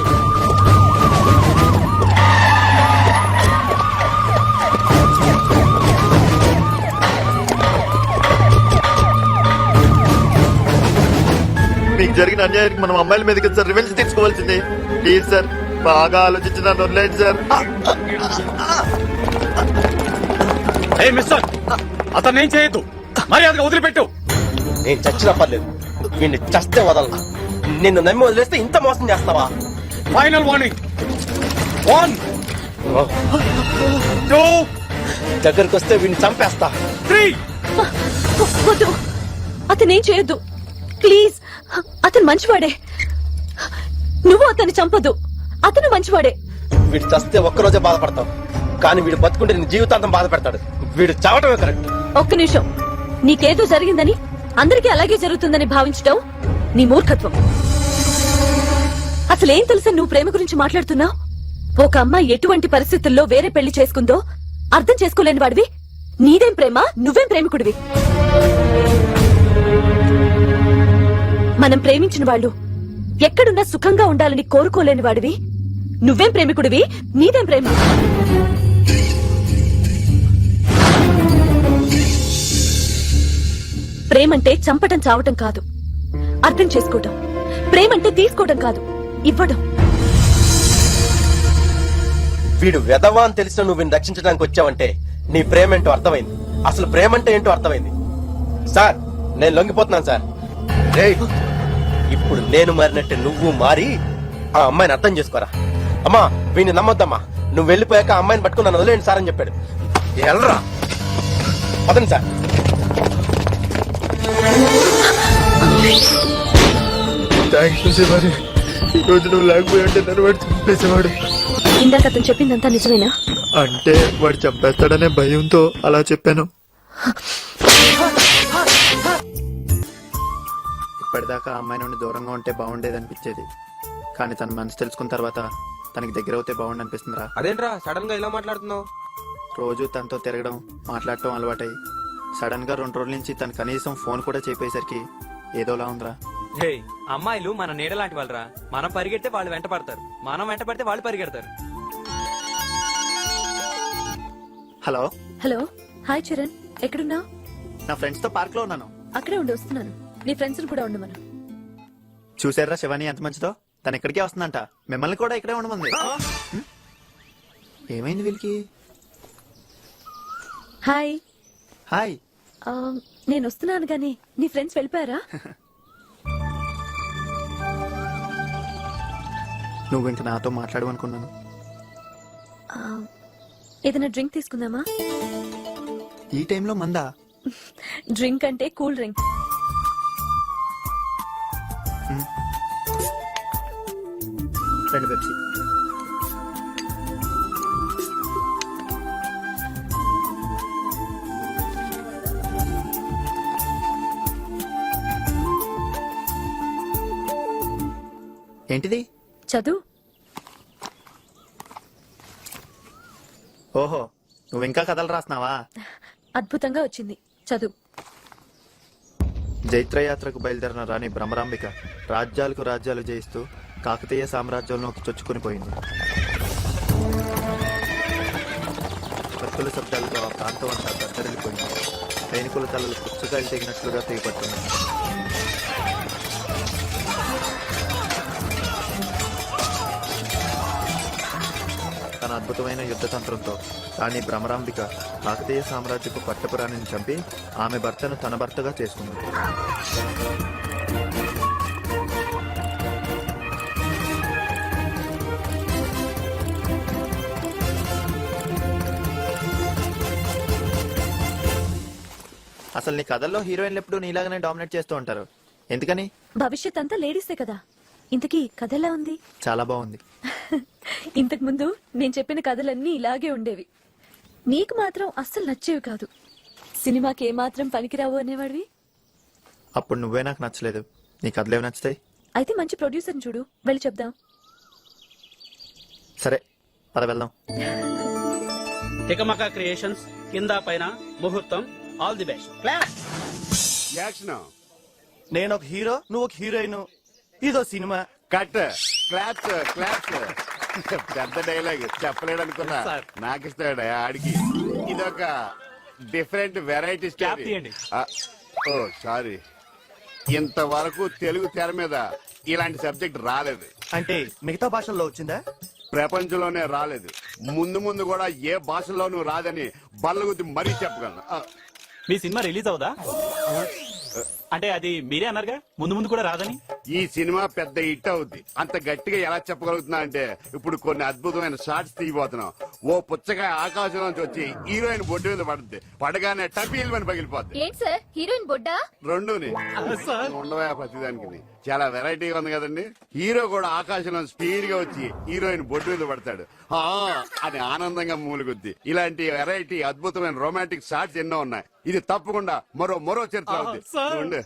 [SPEAKER 1] మీకు జరిగిన అన్యాయానికి మనం అమ్మాయిల మీద కదా సార్ రివెంజ్ తీసుకోవాల్సింది. ప్లీజ్ సార్, బాగా ఆలోచించి నన్ను వదిలేండి సార్.
[SPEAKER 8] మిస్టర్ అతను ఏం చేయొద్దు, మర్యాదగా వదిలిపెట్టు.
[SPEAKER 11] నేను చచ్చినా పర్లేదు, వీడిని చస్తే వదలను. నిన్ను నమ్మి వదిలేస్తే ఇంత మోసం చేస్తావా?
[SPEAKER 8] Final warning. 1 2
[SPEAKER 11] దగ్గరికి వస్తే వీడిని చంపేస్తా.
[SPEAKER 8] 3.
[SPEAKER 6] వద్దు, అతనేం చేయొద్దు ప్లీజ్. అతను మంచివాడే, నువ్వు అతన్ని చంపొద్దు. అతను మంచివాడే.
[SPEAKER 11] వీడు చస్తే ఒక్కరోజే బాధపడతావు, కానీ వీడు బతుకుంటే నీ జీవితాంతం బాధ పెడతాడు. వీడు చావటమే కరెక్ట్.
[SPEAKER 6] ఒక్క నిమిషం, నీకేదో జరిగిందని అందరికీ అలాగే జరుగుతుందని భావించటం నీ మూర్ఖత్వం. అసలేం తెలుసా నువ్వు ప్రేమ గురించి మాట్లాడుతున్నావు? ఒక అమ్మాయి ఎటువంటి పరిస్థితుల్లో వేరే పెళ్లి చేసుకుందో అర్థం చేసుకోలేని వాడివి. నీదేం ప్రేమ, నువ్వేం ప్రేమికుడివి. మనం ప్రేమించిన వాళ్ళు ఎక్కడున్నా సుఖంగా ఉండాలని కోరుకోలేని వాడివి. నువ్వేం ప్రేమికుడివి, నీదేం ప్రేమ. ప్రేమంటే చంపటం చావటం కాదు, అర్థం చేసుకోవటం. ప్రేమంటే తీసుకోవటం కాదు, ఇవ్వడం.
[SPEAKER 11] వీడు వెధవా అని తెలిసిన నువ్వు వీడిని రక్షించడానికి వచ్చావంటే నీ ప్రేమేంటో అర్థమైంది. అసలు ప్రేమంటే ఏంటో అర్థమైంది. సార్, నేను లొంగిపోతున్నాను సార్. రేయ్, ఇప్పుడు నేను మారినట్టే నువ్వు మారి ఆ అమ్మాయిని అర్థం చేసుకోరా. అమ్మా, వీడిని నమ్మొద్దమ్మా. నువ్వు వెళ్ళిపోయాక ఆ అమ్మాయిని పట్టుకుని నన్ను వదిలేండి సార్ అని చెప్పాడు. ఎల్రా పదండి సార్.
[SPEAKER 1] ఈ రోజు నువ్వు లేకపోయి అంటే నన్ను వాడు చంపేసేవాడు.
[SPEAKER 6] ఇందాక అతను చెప్పిందంతా నిజమేనా?
[SPEAKER 1] అంటే వాడు చంపేస్తాడనే భయంతో అలా చెప్పాను. ఇప్పటిదాకా ఆ అమ్మాయి నుండి దూరంగా ఉంటే బాగుండేది అనిపించేది, కానీ తన మనసు తెలుసుకున్న తర్వాత తనకి దగ్గర అవుతే బాగుండి అనిపిస్తుందిరా.
[SPEAKER 4] అదేంట్రా సడన్ గా ఇలా మాట్లాడుతున్నావు?
[SPEAKER 1] రోజు తనతో తిరగడం, మాట్లాడటం అలవాటై సడన్ గా 2 రోజుల నుంచి తను కనీసం ఫోన్ కూడా చెప్పేసరికి ఏదోలా ఉందిరా.
[SPEAKER 4] అమ్మాయిలు మన నీడ లాంటి వాళ్ళరా. మనం పరిగెడితే వాళ్ళు వెంట పడతారు, మనం వెంట పడితే వాళ్ళు పరిగెడతారు.
[SPEAKER 1] హలో
[SPEAKER 6] హలో, హాయ్ చరణ్, ఎక్కడున్నావు?
[SPEAKER 1] నా ఫ్రెండ్స్ తో పార్క్ లో ఉన్నాను.
[SPEAKER 6] అక్కడే ఉండి వస్తున్నాను. నీ ఫ్రెండ్స్ కూడా ఉండమను.
[SPEAKER 1] చూసారా శివాని ఎంత మంచిదో, తను ఇక్కడికే వస్తుందంట. మిమ్మల్ని కూడా ఇక్కడే ఉండమంది. ఏమైంది వీళ్ళకి?
[SPEAKER 6] హాయ్.
[SPEAKER 1] హాయ్.
[SPEAKER 6] నేను వస్తున్నాను గానీ నీ ఫ్రెండ్స్ వెళ్ళిపోయారా?
[SPEAKER 1] నువ్వు ఇంక నాతో మాట్లాడమనుకున్నాను.
[SPEAKER 6] ఏదైనా డ్రింక్ తీసుకుందామా?
[SPEAKER 1] ఈ టైంలో మందా?
[SPEAKER 6] డ్రింక్ అంటే కూల్ డ్రింక్.
[SPEAKER 1] రెండు పెప్సీ. ఏంటిది?
[SPEAKER 6] చదువు.
[SPEAKER 1] ఓహో, నువ్వు ఇంకా కథలు రాస్తున్నావా?
[SPEAKER 6] అద్భుతంగా వచ్చింది, చదువు.
[SPEAKER 1] జైత్రయాత్రకు బయలుదేరిన రాణి భ్రమరాంబిక రాజ్యాలకు రాజ్యాలు జయిస్తూ కాకతీయ సామ్రాజ్యంలోకి చొచ్చుకుని పోయింది. కత్తుల శబ్దాలతో ఆ ప్రాంతం అంతా దద్దరిల్లిపోయింది. సైనికుల తలలు పుచ్చకాయలు తెగినట్లుగా తెగిపడుతున్నాయి. తన అద్భుతమైన యుద్ధ తంత్రంతో రాణి భ్రమరాంబిక కాకతీయ సామ్రాజ్యపు పట్టపురాణిని చంపి ఆమె భర్తను తన భర్తగా చేసుకుంది. అసలు నీ కథల్లో హీరోయిన్లు ఎప్పుడు నీలాగానే డామినేట్ చేస్తూ ఉంటారు, ఎందుకని?
[SPEAKER 6] భవిష్యత్ అంతా లేడీసే కదా. ఇంతకీ కథ ఎలా ఉంది?
[SPEAKER 1] చాలా బాగుంది.
[SPEAKER 6] ఇంతకు ముందు నేను చెప్పిన కథలన్నీ ఇలాగే ఉండేవి. నీకు మాత్రం అస్సలు నచ్చేవి కాదు. సినిమాకి ఏమాత్రం పనికిరావు అనేవాడివి.
[SPEAKER 1] అప్పుడు నువ్వే నాకు నచ్చలేదు, నీ కథలేవి నచ్చుతాయి.
[SPEAKER 6] అయితే మంచి ప్రొడ్యూసర్ చూడు, వెళ్ళి చెప్దాం.
[SPEAKER 1] సరే పద వెళ్దాం.
[SPEAKER 8] తికమక క్రియేషన్స్, కింద పైన ముహూర్తం, ఆల్ ది బెస్ట్.
[SPEAKER 9] యాక్షన్
[SPEAKER 7] నేను ఒక హీరో, నువ్వు ఒక హీరోయిన్, ఇదో సినిమా.
[SPEAKER 9] Cut claps claps. పెద్ద డైలాగ్ చెప్పలేడు అనుకున్నా, నాకు ఇస్తాడు ఆడికి. ఇదొక డిఫరెంట్ వెరైటీ స్టోరీ. ఓ సారీ, ఇంతవరకు తెలుగు తెర మీద ఇలాంటి సబ్జెక్ట్ రాలేదు.
[SPEAKER 7] అంటే మిగతా భాషల్లో వచ్చిందా?
[SPEAKER 9] ప్రపంచంలోనే రాలేదు. ముందు ముందు కూడా ఏ భాషలోనూ రాదని బల్లగుద్ది మరీ చెప్పగలను.
[SPEAKER 8] మీ సినిమా రిలీజ్ అవుదా? అంటే అది మీరే అన్నారుగా ముందు ముందు కూడా రాదని.
[SPEAKER 9] ఈ సినిమా పెద్ద హిట్ అవుద్ది. అంత గట్టిగా ఎలా చెప్పగలుగుతున్నా అంటే ఇప్పుడు కొన్ని అద్భుతమైన షార్ట్స్ తీయబోతున్నాం. ఓ పుచ్చకాయ ఆకాశం నుంచి వచ్చి హీరోయిన్ బొడ్డు మీద పడుద్ది. పడగానే టపీల్ అని పగిలిపోద్ది.
[SPEAKER 5] ఏంటి సార్ హీరోయిన్ బొడ్డా?
[SPEAKER 9] రెండుని ఉండవా ప్రతిదానికి. చాలా వెరైటీగా ఉంది కదండి. హీరో కూడా ఆకాశంలో స్పీడ్ గా వచ్చి హీరోయిన్ బొడ్డు మీద పడతాడు. అది ఆనందంగా మూలుగుద్ది. ఇలాంటి వెరైటీ అద్భుతమైన రొమాంటిక్ షార్ట్స్ ఎన్నో ఉన్నాయి. ఇది తప్పకుండా మరో చరిత్ర అవుతుంది.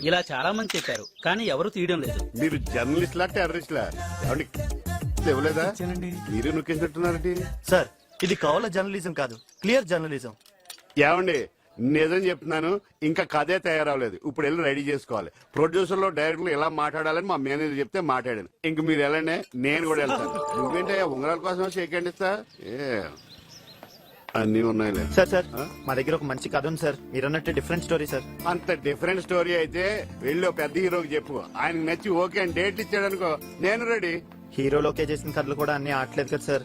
[SPEAKER 8] ఇలా చాలా మంది చెప్పారు కానీ ఎవరు తీయడం లేదు.
[SPEAKER 9] మీరు జర్నలిస్ట్ లా టెర్రరిస్ట్ లా ఇవ్వలేదా? మీరు నొక్కేసినట్టున్నారండి.
[SPEAKER 7] సార్ ఇది కౌల జర్నలిజం కాదు, క్లియర్ జర్నలిజం.
[SPEAKER 9] ఏమండి నిజం చెప్తున్నాను, ఇంకా కథే తయారవలేదు. ఇప్పుడు వెళ్ళి రెడీ చేసుకోవాలి. ప్రొడ్యూసర్ లో డైరెక్టర్ ఇలా మాట్లాడాలని మా మేనేజర్ చెప్తే మాట్లాడాను. ఇంక మీరు వెళ్ళండి, నేను కూడా వెళ్తాను. నువ్వేంటే ఉంగరాల కోసం షేక్ ఇస్తా. అన్ని ఉన్నాయిలే.
[SPEAKER 1] సార్ సార్ మా దగ్గర ఒక మంచి కథ ఉంది సార్, మీరన్నట్టు డిఫరెంట్ స్టోరీ సార్.
[SPEAKER 9] అంత డిఫరెంట్ స్టోరీ అయితే వెళ్ళి ఓ పెద్ద హీరోకి చెప్పు. ఆయనకు నచ్చి ఓకే అని డేట్లు ఇచ్చాడు అనుకో, నేను రెడీ.
[SPEAKER 1] హీరోలోకే చేసిన కథలు కూడా అన్ని ఆడలేదు కదా సార్.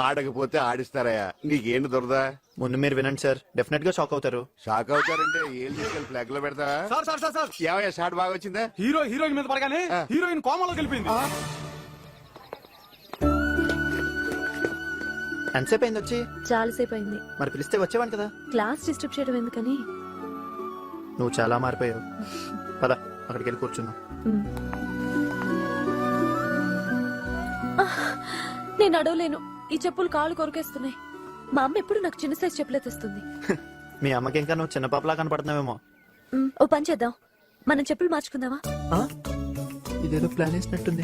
[SPEAKER 9] ఆడకపోతే ఆడిస్తారయ్యా, నీకేంటి దొరదా?
[SPEAKER 1] ముందు మీరు వినండి సార్, డెఫినెట్ గా షాక్ అవుతారు.
[SPEAKER 9] షాక్ అవుతారంటే ఏం తీసుకెళ్ళి ఫ్లాగ్ లో పెడతావా? ఏమయ్యా షాట్ బాగా వచ్చిందా?
[SPEAKER 12] హీరోయిన్ మీద పడగానే హీరోయిన్ కోమలో గెలిపింది.
[SPEAKER 1] ఎంతసేపు అయింది వచ్చి?
[SPEAKER 6] చాలాసేపు అయింది.
[SPEAKER 1] మరి పిలిస్తే వచ్చేవాడు కదా.
[SPEAKER 6] క్లాస్ డిస్టర్బ్ చేయడం ఎందుకని.
[SPEAKER 1] నువ్వు చాలా మారిపోయావు. పద అక్కడికి వెళ్ళి కూర్చున్నావు.
[SPEAKER 6] నేను అడవలేను, ఈ చెప్పులు కాళ్ళు కొరికేస్తున్నాయి. మా అమ్మ ఎప్పుడు నాకు చిన్న సైజ్ చెప్పులే తెస్తుంది.
[SPEAKER 1] మీ అమ్మకి ఇంకా నువ్వు చిన్న పాపలా కనపడుతున్నావేమో.
[SPEAKER 6] ఓ పని చేద్దాం, మనం చెప్పులు మార్చుకుందామా?
[SPEAKER 1] ఇదేదో ప్లాన్ వేసినట్టుంది.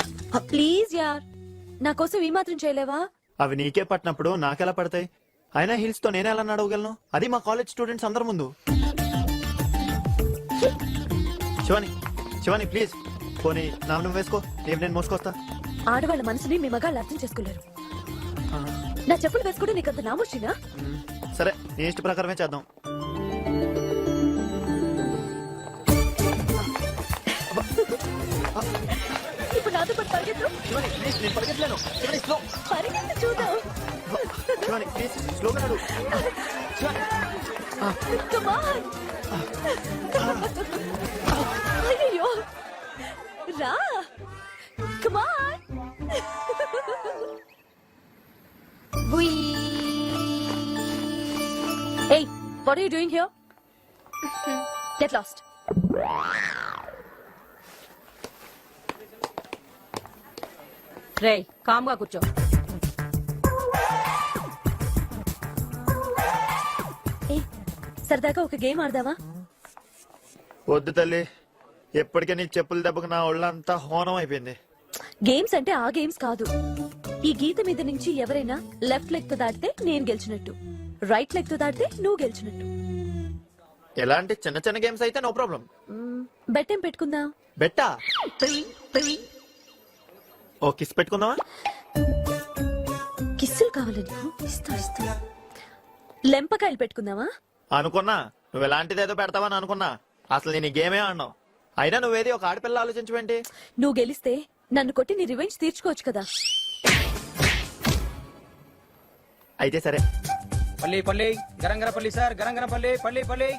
[SPEAKER 6] ప్లీజ్ యార్, నా కోసం ఈ మాత్రం చేయలేవా?
[SPEAKER 1] అవి నీకే పట్టినప్పుడు నాకెలా పడతాయి? అయినా హీల్స్ తో నేనే ఎలా నడవగలను? అది మా కాలేజ్ స్టూడెంట్స్ అందరి ముందు. శివాని శివాని ప్లీజ్, పోనీ నా నువ్వు వేసుకో, నేను మోసుకొస్తా.
[SPEAKER 6] ఆడవాళ్ళ మనసుని మీ మగాళ్ళు అర్థం చేసుకోలేరు. నా చెప్పులు వేసుకోవడం నీకు అంత నామోషినా?
[SPEAKER 1] సరే నీ ఇష్ట ప్రకారమే చేద్దాం.
[SPEAKER 6] ఇప్పుడు నాతో పాటు పరిగెత్తు. పరిగెత్తు చూద్దాం. Come on. అయ్యో రా. Come on. Hey, what are you doing here? Get lost.
[SPEAKER 5] రేయ్ కామ్గా కూర్చో.
[SPEAKER 6] సరదాగా ఒక గేమ్ ఆడదావా?
[SPEAKER 1] వద్దు తల్లి, ఎప్పటికే నీ చెప్పుల దెబ్బకు నా ఒళ్ళంతా హోనం అయిపోయింది.
[SPEAKER 6] గేమ్స్ అంటే ఆ గేమ్స్ కాదు. ఈ గీత మీద నుంచి ఎవరైనా లెఫ్ట్ లెగ్ తో దాటితే నేను గెలిచినట్టు, రైట్ లెగ్ తో దాటితే నువ్వు గెలిచినట్టు.
[SPEAKER 1] ఎలాంటి చిన్న చిన్న గేమ్స్ అయితే నో ప్రాబ్లం.
[SPEAKER 6] బెట్ ఏం పెట్టుకుందాం?
[SPEAKER 1] బెట్టా? ఓ కిస్ పెట్టుకుందామా?
[SPEAKER 6] కిస్సులు కావాలి నీకు? ఇస్తా. లెంపకాయలు పెట్టుకుందామా?
[SPEAKER 1] అనుకున్నా నువ్వు ఎలాంటిదేదో పెడతావని అనుకున్నా. అసలు నేను ఈ గేమే ఆడినావు. అయినా నువ్వేది ఒక ఆడపిల్ల ఆలోచించవేంటి?
[SPEAKER 6] నువ్వు గెలిస్తే నన్ను కొట్టి నీ రివెంజ్ తీర్చుకోవచ్చు కదా.
[SPEAKER 1] అయితే సరే.
[SPEAKER 2] పల్లి పల్లి గరంగర పల్లి సార్, గరంగర పల్లి పల్లి పల్లి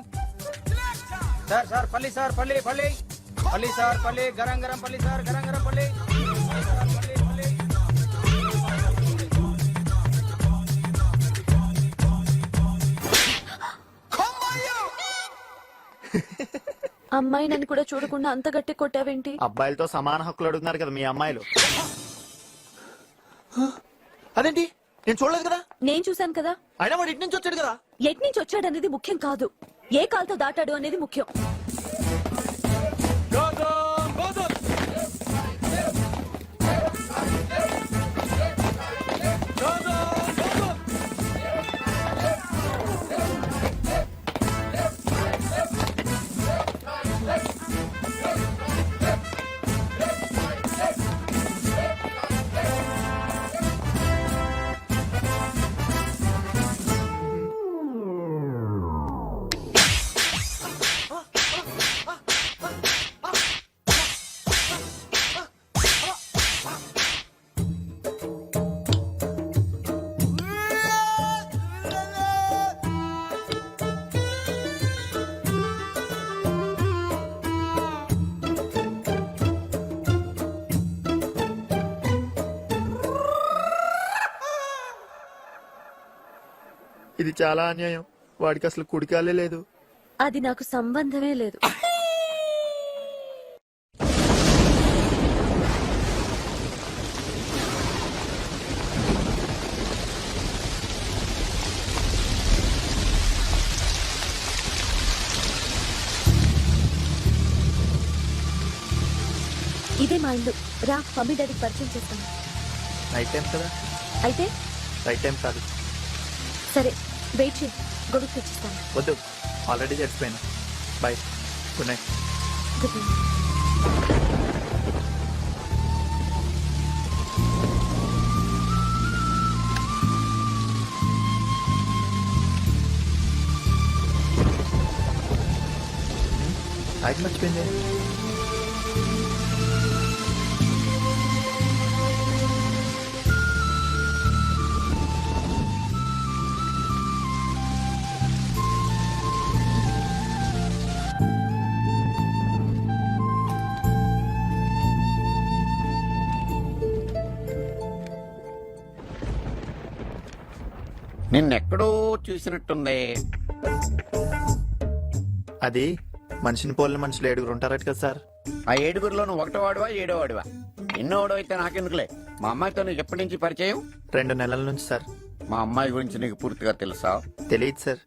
[SPEAKER 2] సార్ పల్లి సార్, పల్లి పల్లి పల్లి సార్, పల్లి గరంగరం పల్లి సార్, గరంగరం పల్లి.
[SPEAKER 6] అమ్మాయి నన్ను కూడా చూడకుండా అంత గట్టి కొట్టావేంటి?
[SPEAKER 1] అబ్బాయిలతో సమాన హక్కులు అడుగుతున్నారు కదా మీ అమ్మాయిలు. అదేంటి నేను చూడలేదు కదా.
[SPEAKER 5] నేను చూశాను కదా.
[SPEAKER 1] అయినా వాడు ఇటు నుంచి వచ్చాడు కదా.
[SPEAKER 5] ఎట్ నుంచి వచ్చాడు అనేది ముఖ్యం కాదు, ఏ కాల్తో దాటాడు అనేది ముఖ్యం.
[SPEAKER 1] ఇది చాలా అన్యాయం. వాడికి అసలు కుడికాలే లేదు.
[SPEAKER 5] అది నాకు సంబంధమే లేదు. ఇదే మా ఇల్లు. రా, మమ్మీ డాడీకి పరిచయం చేస్తాను.
[SPEAKER 1] నైట్ టైం కదా.
[SPEAKER 5] అయితే
[SPEAKER 1] రైట్ టైం కాదు.
[SPEAKER 5] సరే, వెయిట్ చేయి, గొడుగు తెచ్చిస్తాను.
[SPEAKER 1] వద్దు, ఆల్రెడీ చచ్చిపోయాను. Bye, good night.
[SPEAKER 5] Good night.
[SPEAKER 1] అయితే మర్చిపోయింది.
[SPEAKER 10] నిన్నెక్కడో చూసినట్టుంది.
[SPEAKER 1] అది మనిషిని పోలిన మనుషులు 7 ఉంటారట కదా సార్.
[SPEAKER 10] ఆ 7 ఒకటో వాడువా 7వ వాడువా? ఎన్నో వాడు అయితే నాకెందుకులే. మా అమ్మాయితో నీకు ఎప్పటి నుంచి పరిచయం?
[SPEAKER 1] 2 నెలల నుంచి సార్.
[SPEAKER 10] మా అమ్మాయి గురించి నీకు పూర్తిగా తెలుసా?
[SPEAKER 1] తెలియదు సార్.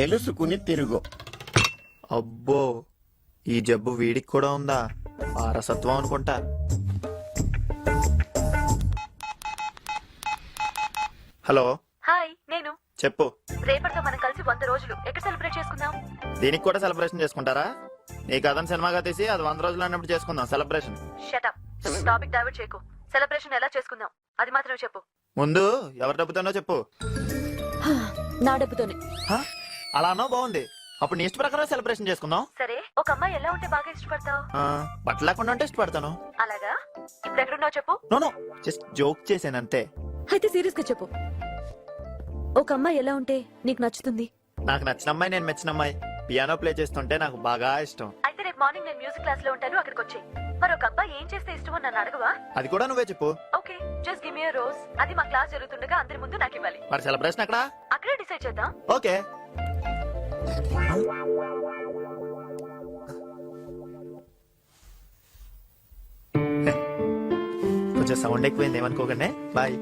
[SPEAKER 10] తెలుసుకుని తిరుగు.
[SPEAKER 1] అబ్బో, ఈ జబ్బు వీడికి కూడా ఉందా? వారసత్వం అనుకుంటా. హలో.
[SPEAKER 5] హాయ్, నేను.
[SPEAKER 1] చెప్పు.
[SPEAKER 5] రేపటితో మనం కలిసి 100 రోజులు. ఎక్కడ సెలబ్రేట్ చేసుకుందాం?
[SPEAKER 1] దీనికి కూడా సెలబ్రేషన్ చేసుకుంటారా? నీ కథను సినిమాగా తీసి అది 100 రోజులు అన్నప్పుడు చేసుకుందాం celebration.
[SPEAKER 5] Shut up. Topic divert చేయకు. సెలబ్రేషన్ ఎలా చేసుకుందాం అది మాత్రం చెప్పు.
[SPEAKER 1] ముందు ఎవరి డబ్బుతోనో చెప్పు.
[SPEAKER 5] నా డబ్బుతోనే.
[SPEAKER 1] హ? అలా అన్నావు, బాగుంది. అప్పుడు నీ ఇష్ట ప్రకారం సెలబ్రేషన్ చేసుకుందాం.
[SPEAKER 5] సరే, ఒక అమ్మాయి ఎలా ఉంటే బాగా ఇష్టపడతావు?
[SPEAKER 1] బట్టలు లేకుండా ఉంటే ఇష్టపడతాను.
[SPEAKER 5] అలాగా? ఇప్పుడు ఎక్కడున్నావు చెప్పు.
[SPEAKER 1] నో, జస్ట్ జోక్ చేశాను అంతే.
[SPEAKER 5] అయితే సీరియస్ గా చెప్పు. ఒక అమ్మాయి ఎలా ఉంటే నీకు నచ్చుతుంది?
[SPEAKER 1] నాకు నచ్చిన అమ్మాయి, నేను మెచ్చిన అమ్మాయి పియానో ప్లే చేస్తుంటే నాకు బాగా ఇష్టం.
[SPEAKER 5] అయితే రేపు మార్నింగ్ నేను మ్యూజిక్ క్లాస్ లో ఉంటాను, అక్కడికి వచ్చి. మరి ఒక అబ్బాయి ఏం చేస్తే ఇష్టమో నన్ను అడగవా?
[SPEAKER 1] అది కూడా నువ్వే చెప్పు.
[SPEAKER 5] ఓకే, జస్ట్ గివ్ మీ ఎ రోజ్. అది మా క్లాస్ జరుగుతుండగా అందరి ముందు నాకు ఇవ్వాలి.
[SPEAKER 1] మరి సెలబ్రేషన్ అక్కడ
[SPEAKER 5] అక్కడే డిసైడ్ చేద్దాం.
[SPEAKER 1] ఓకే. కొంచెం సౌండ్ ఎక్కువైంది, ఏమనుకోకండి. Bye.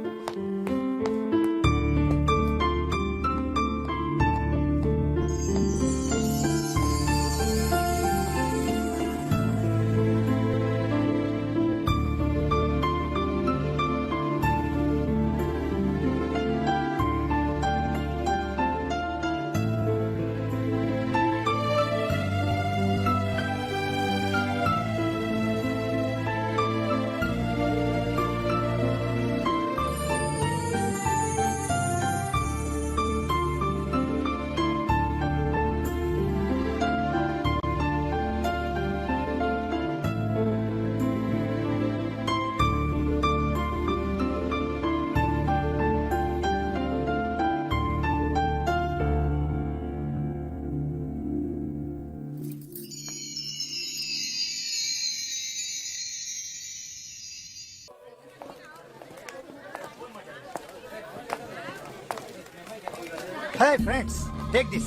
[SPEAKER 7] Hey friends, take this.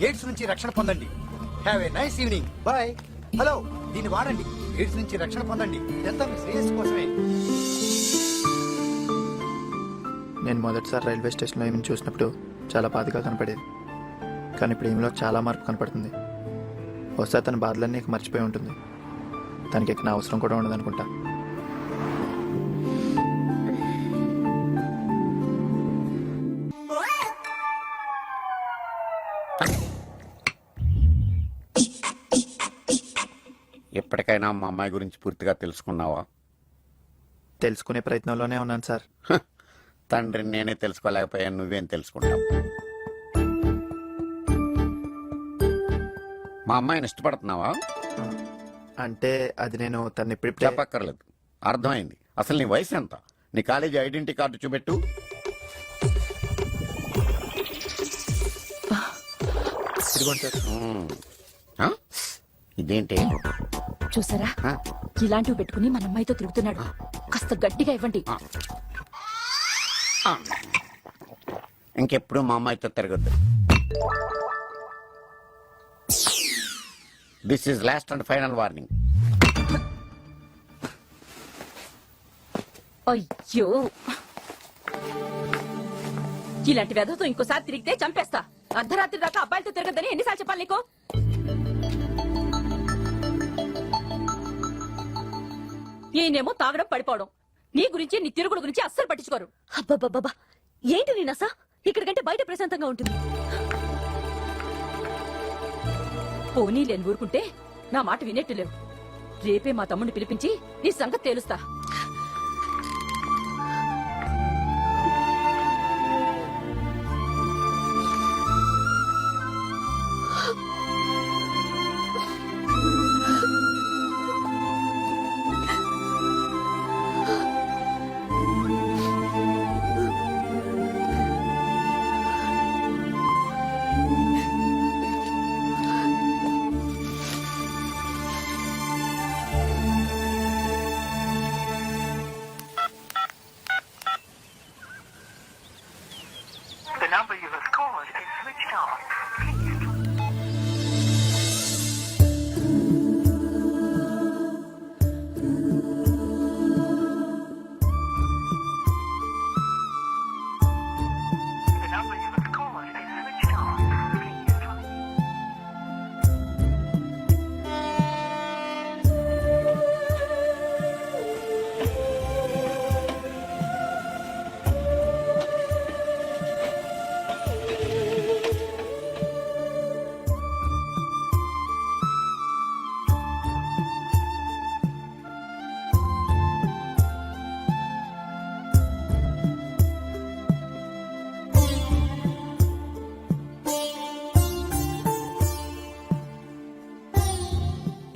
[SPEAKER 7] AIDS నుంచి రక్షణ పొందండి. Have a nice evening. Bye. Hello, దీన్ని వాడండి. ఎయిడ్స్ నుంచి రక్షణ పొందండి. ఇదంతా మీ శ్రేయస్సు కోసమే.
[SPEAKER 1] నేను మొదటిసారి రైల్వే స్టేషన్లో ఈమెను చూసినప్పుడు చాలా బాధగా కనపడేది. కానీ ఇప్పుడు ఈమెలో చాలా మార్పు కనపడుతుంది. బహుశా తన బాధలన్నీ ఇక మర్చిపోయి ఉంటుంది. తనకి ఇక నా అవసరం కూడా ఉండదనుకుంటా.
[SPEAKER 10] ఎప్పటికైనా మా అమ్మాయి గురించి పూర్తిగా తెలుసుకున్నావా?
[SPEAKER 1] తెలుసుకునే ప్రయత్నంలోనే ఉన్నాను సార్.
[SPEAKER 10] తండ్రిని నేనే తెలుసుకోలేకపోయాను, నువ్వేం తెలుసుకుంటావు? మా అమ్మాయిని ఇష్టపడుతున్నావా?
[SPEAKER 1] అంటే అది నేను తను ఇప్పుడు
[SPEAKER 10] చెప్పక్కర్లేదు, అర్థమైంది. అసలు నీ వయసు ఎంత? నీ కాలేజీ ఐడెంటిటీ కార్డు చూపెట్టు.
[SPEAKER 1] సార్.
[SPEAKER 10] ఆ? ఇదేంటి?
[SPEAKER 5] చూసారా,
[SPEAKER 10] ఆ?
[SPEAKER 5] ఇలాంటివి పెట్టుకుని మన అమ్మాయితో తిరుగుతున్నాడు. కాస్త గట్టిగా ఇవ్వండి.
[SPEAKER 10] ఇంకెప్పుడు మా అమ్మాయితో తిరగద్దు. This is last and final warning.
[SPEAKER 5] అయ్యో, ఇలాంటి వెధతో ఇంకోసారి తిరిగితే చంపేస్తా. అర్ధరాత్రి దాకా అబ్బాయిలతో తిరగద్దని ఎన్నిసార్లు చెప్పాలి నీకు? ఈయనేమో తాగడం పడిపోవడం. నీ గురించి నీ తిరుగుడు గురించి అస్సలు పట్టించుకోరు.
[SPEAKER 6] అబ్బబ్బబ్బా, ఏంటి నీ నస? ఇక్కడికంటే బయట ప్రశాంతంగా ఉంటుంది.
[SPEAKER 5] పోనీ లేని ఊరుకుంటే నా మాట వినేట్టు లేవు. రేపే మా తమ్ముడిని పిలిపించి నీ సంగతి తేలుస్తా.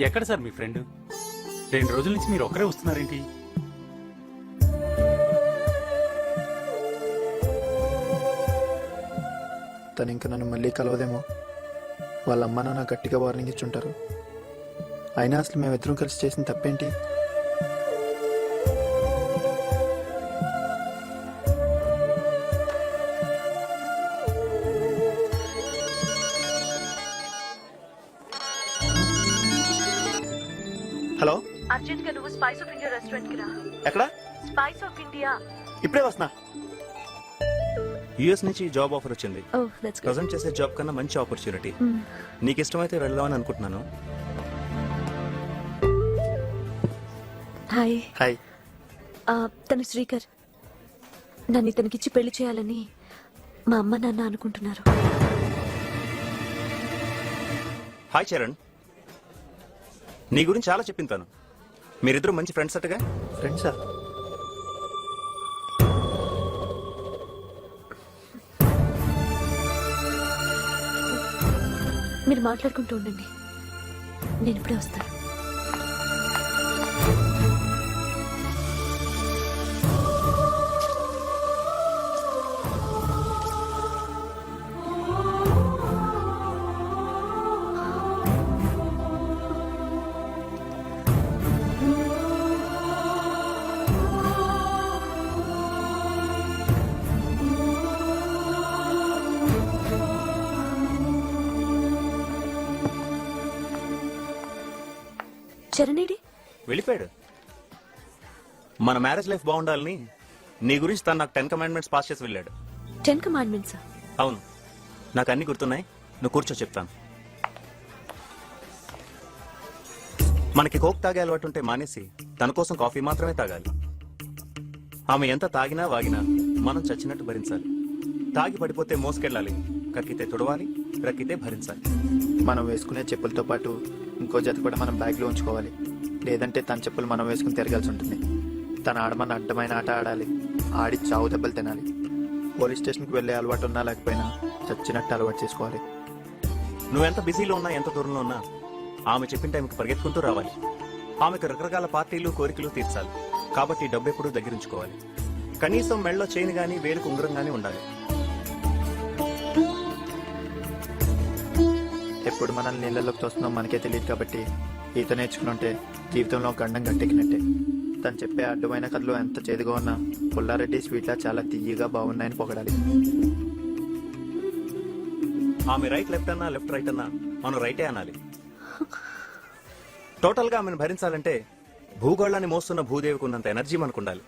[SPEAKER 12] ఎక్కడ సార్ మీ ఫ్రెండ్? 2 రోజుల నుంచి మీరు ఒక్కరే వస్తున్నారేంటి?
[SPEAKER 1] తను ఇంకా నన్ను మళ్ళీ కలవదేమో. వాళ్ళ అమ్మ నాన్న గట్టిగా వార్నింగ్ ఇచ్చుంటారు. అయినా అసలు మేమిద్దరం కలిసి చేసిన తప్పేంటి? హలో,
[SPEAKER 6] అర్జెంట్ గా నువ్వు స్పైస్ ఆఫ్ ఇండియా రెస్టారెంట్ కి రా.
[SPEAKER 1] ఎక్కడ?
[SPEAKER 6] Spice of India.
[SPEAKER 1] ఇప్పుడే వస్తున్నా.
[SPEAKER 7] యుఎస్ నుంచి జాబ్ ఆఫర్ వచ్చింది.
[SPEAKER 6] ఓ, దట్స్ గుడ్.
[SPEAKER 7] ప్రజెంట్ చేసే జాబ్ కన్నా మంచి ఆపర్చునిటీ. నీకు ఇష్టమైతే వెళ్దామని అనుకుంటున్నాను.
[SPEAKER 6] హాయ్.
[SPEAKER 1] హాయ్.
[SPEAKER 6] తను శ్రీకర్. నన్ను ఇతనికిచ్చి పెళ్లి చేయాలని మా అమ్మ నాన్న అనుకుంటున్నారు.
[SPEAKER 7] హాయ్ చరణ్, నీ గురించి చాలా చెప్పింతాను. మీరిద్దరు మంచి ఫ్రెండ్స్ అట్టగా?
[SPEAKER 1] ఫ్రెండ్సా?
[SPEAKER 6] మీరు మాట్లాడుకుంటూ ఉండండి, నేను ఇప్పుడే వస్తాను. చరణేడి
[SPEAKER 7] వెళ్ళిపోయాడు. మన మ్యారేజ్ లైఫ్ బాగుండాలని నీ గురించి తను నాకు 10 కమాండ్మెంట్స్ పాస్ చేసి వెళ్ళాడు.
[SPEAKER 6] 10 కమాండ్మెంట్స్.
[SPEAKER 7] అవును, నాకు అన్ని గుర్తున్నాయి. నువ్వు కూర్చో చెప్తాను. మనకి కోక్ తాగే అలవాటు ఉంటే మానేసి తన కోసం కాఫీ మాత్రమే తాగాలి. ఆమె ఎంత తాగినా వాగినా మనం చచ్చినట్టు భరించాలి. తాగి పడిపోతే మోసుకెళ్ళాలి, కక్కితే తుడవాలి, రక్కితే భరించాలి.
[SPEAKER 1] మనం వేసుకునే చెప్పులతో పాటు ఇంకో జత కూడా మనం బ్యాగ్లో ఉంచుకోవాలి. లేదంటే తన చెప్పులు మనం వేసుకుని తిరగాల్సి ఉంటుంది. తన ఆడమన్న అడ్డమైన ఆట ఆడాలి, ఆడి చావు దెబ్బలు తినాలి. పోలీస్ స్టేషన్కి వెళ్ళే అలవాటు ఉన్నా లేకపోయినా చచ్చినట్టు అలవాటు చేసుకోవాలి.
[SPEAKER 7] నువ్వెంత బిజీలో ఉన్నా, ఎంత దూరంలో ఉన్నా ఆమె చెప్పిన టైంకి పరిగెత్తుకుంటూ రావాలి. ఆమెకు రకరకాల పార్టీలు, కోరికలు తీర్చాలి. కాబట్టి డబ్బు ఎప్పుడూ దగ్గరించుకోవాలి. కనీసం మెళ్ళలో చైన్ గానీ, వేలుకు ఉంగరం గానీ ఉండాలి.
[SPEAKER 1] ఎప్పుడు మనల్ని నీళ్ళలోకి తోస్తున్నాం మనకే తెలియదు. కాబట్టి ఈత నేర్చుకుని ఉంటే జీవితంలో గండం గట్టెక్కినట్టే. తను చెప్పే అడ్డమైన కథలో ఎంత చేదుగా ఉన్నా పుల్లారెడ్డి స్వీట్లా చాలా తీయగా బాగున్నాయని పొగడాలి.
[SPEAKER 7] ఆమె రైట్ లెఫ్ట్ అన్నా, లెఫ్ట్ రైట్ అన్నా మనం రైటే అనాలి. టోటల్ గా ఆమెను భరించాలంటే భూగోళాన్ని మోస్తున్న భూదేవికి ఉన్నంత ఎనర్జీ మనకు ఉండాలి.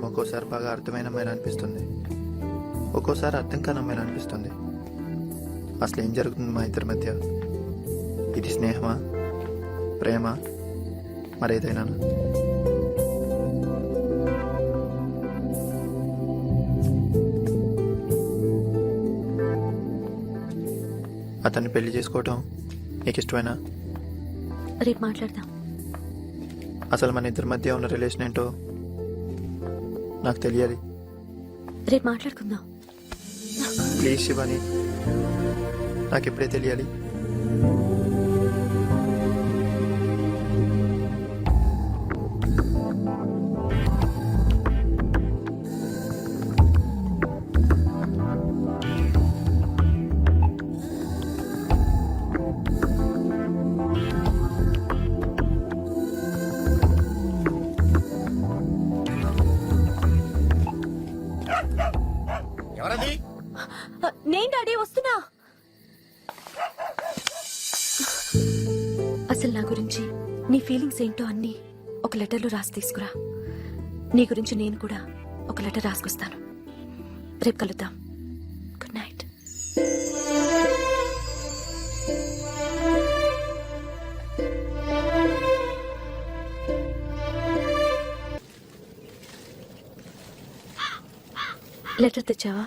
[SPEAKER 1] ఒక్కోసారి బాగా అర్థమైన అమ్మాయిని అనిపిస్తుంది, ఒక్కోసారి అర్థం కాని అమ్మాయిని అనిపిస్తుంది. అసలు ఏం జరుగుతుంది మా ఇద్దరి మధ్య? ఇది స్నేహమా, ప్రేమ, మరేదైనా? అతన్ని పెళ్లి చేసుకోవటం నీకు ఇష్టమేనా?
[SPEAKER 6] రేపు మాట్లాడదాం.
[SPEAKER 1] అసలు మన ఇద్దరి మధ్య ఉన్న రిలేషన్ ఏంటో నాకు తెలియాలి.
[SPEAKER 6] రేపు మాట్లాడుకుందాం.
[SPEAKER 1] ప్లీజ్ శివాని, నాకు ఇప్పుడే తెలియాలి.
[SPEAKER 9] ఎవరది?
[SPEAKER 6] నేను డాడీ వస్తున్నా. అసలు నా గురించి నీ ఫీలింగ్స్ ఏంటో అన్ని ఒక లెటర్లో రాసి తీసుకురా. నీ గురించి నేను కూడా ఒక లెటర్ రాసుకొస్తాను. రేపు కలుద్దాం. Good night. లెటర్ తెచ్చావా?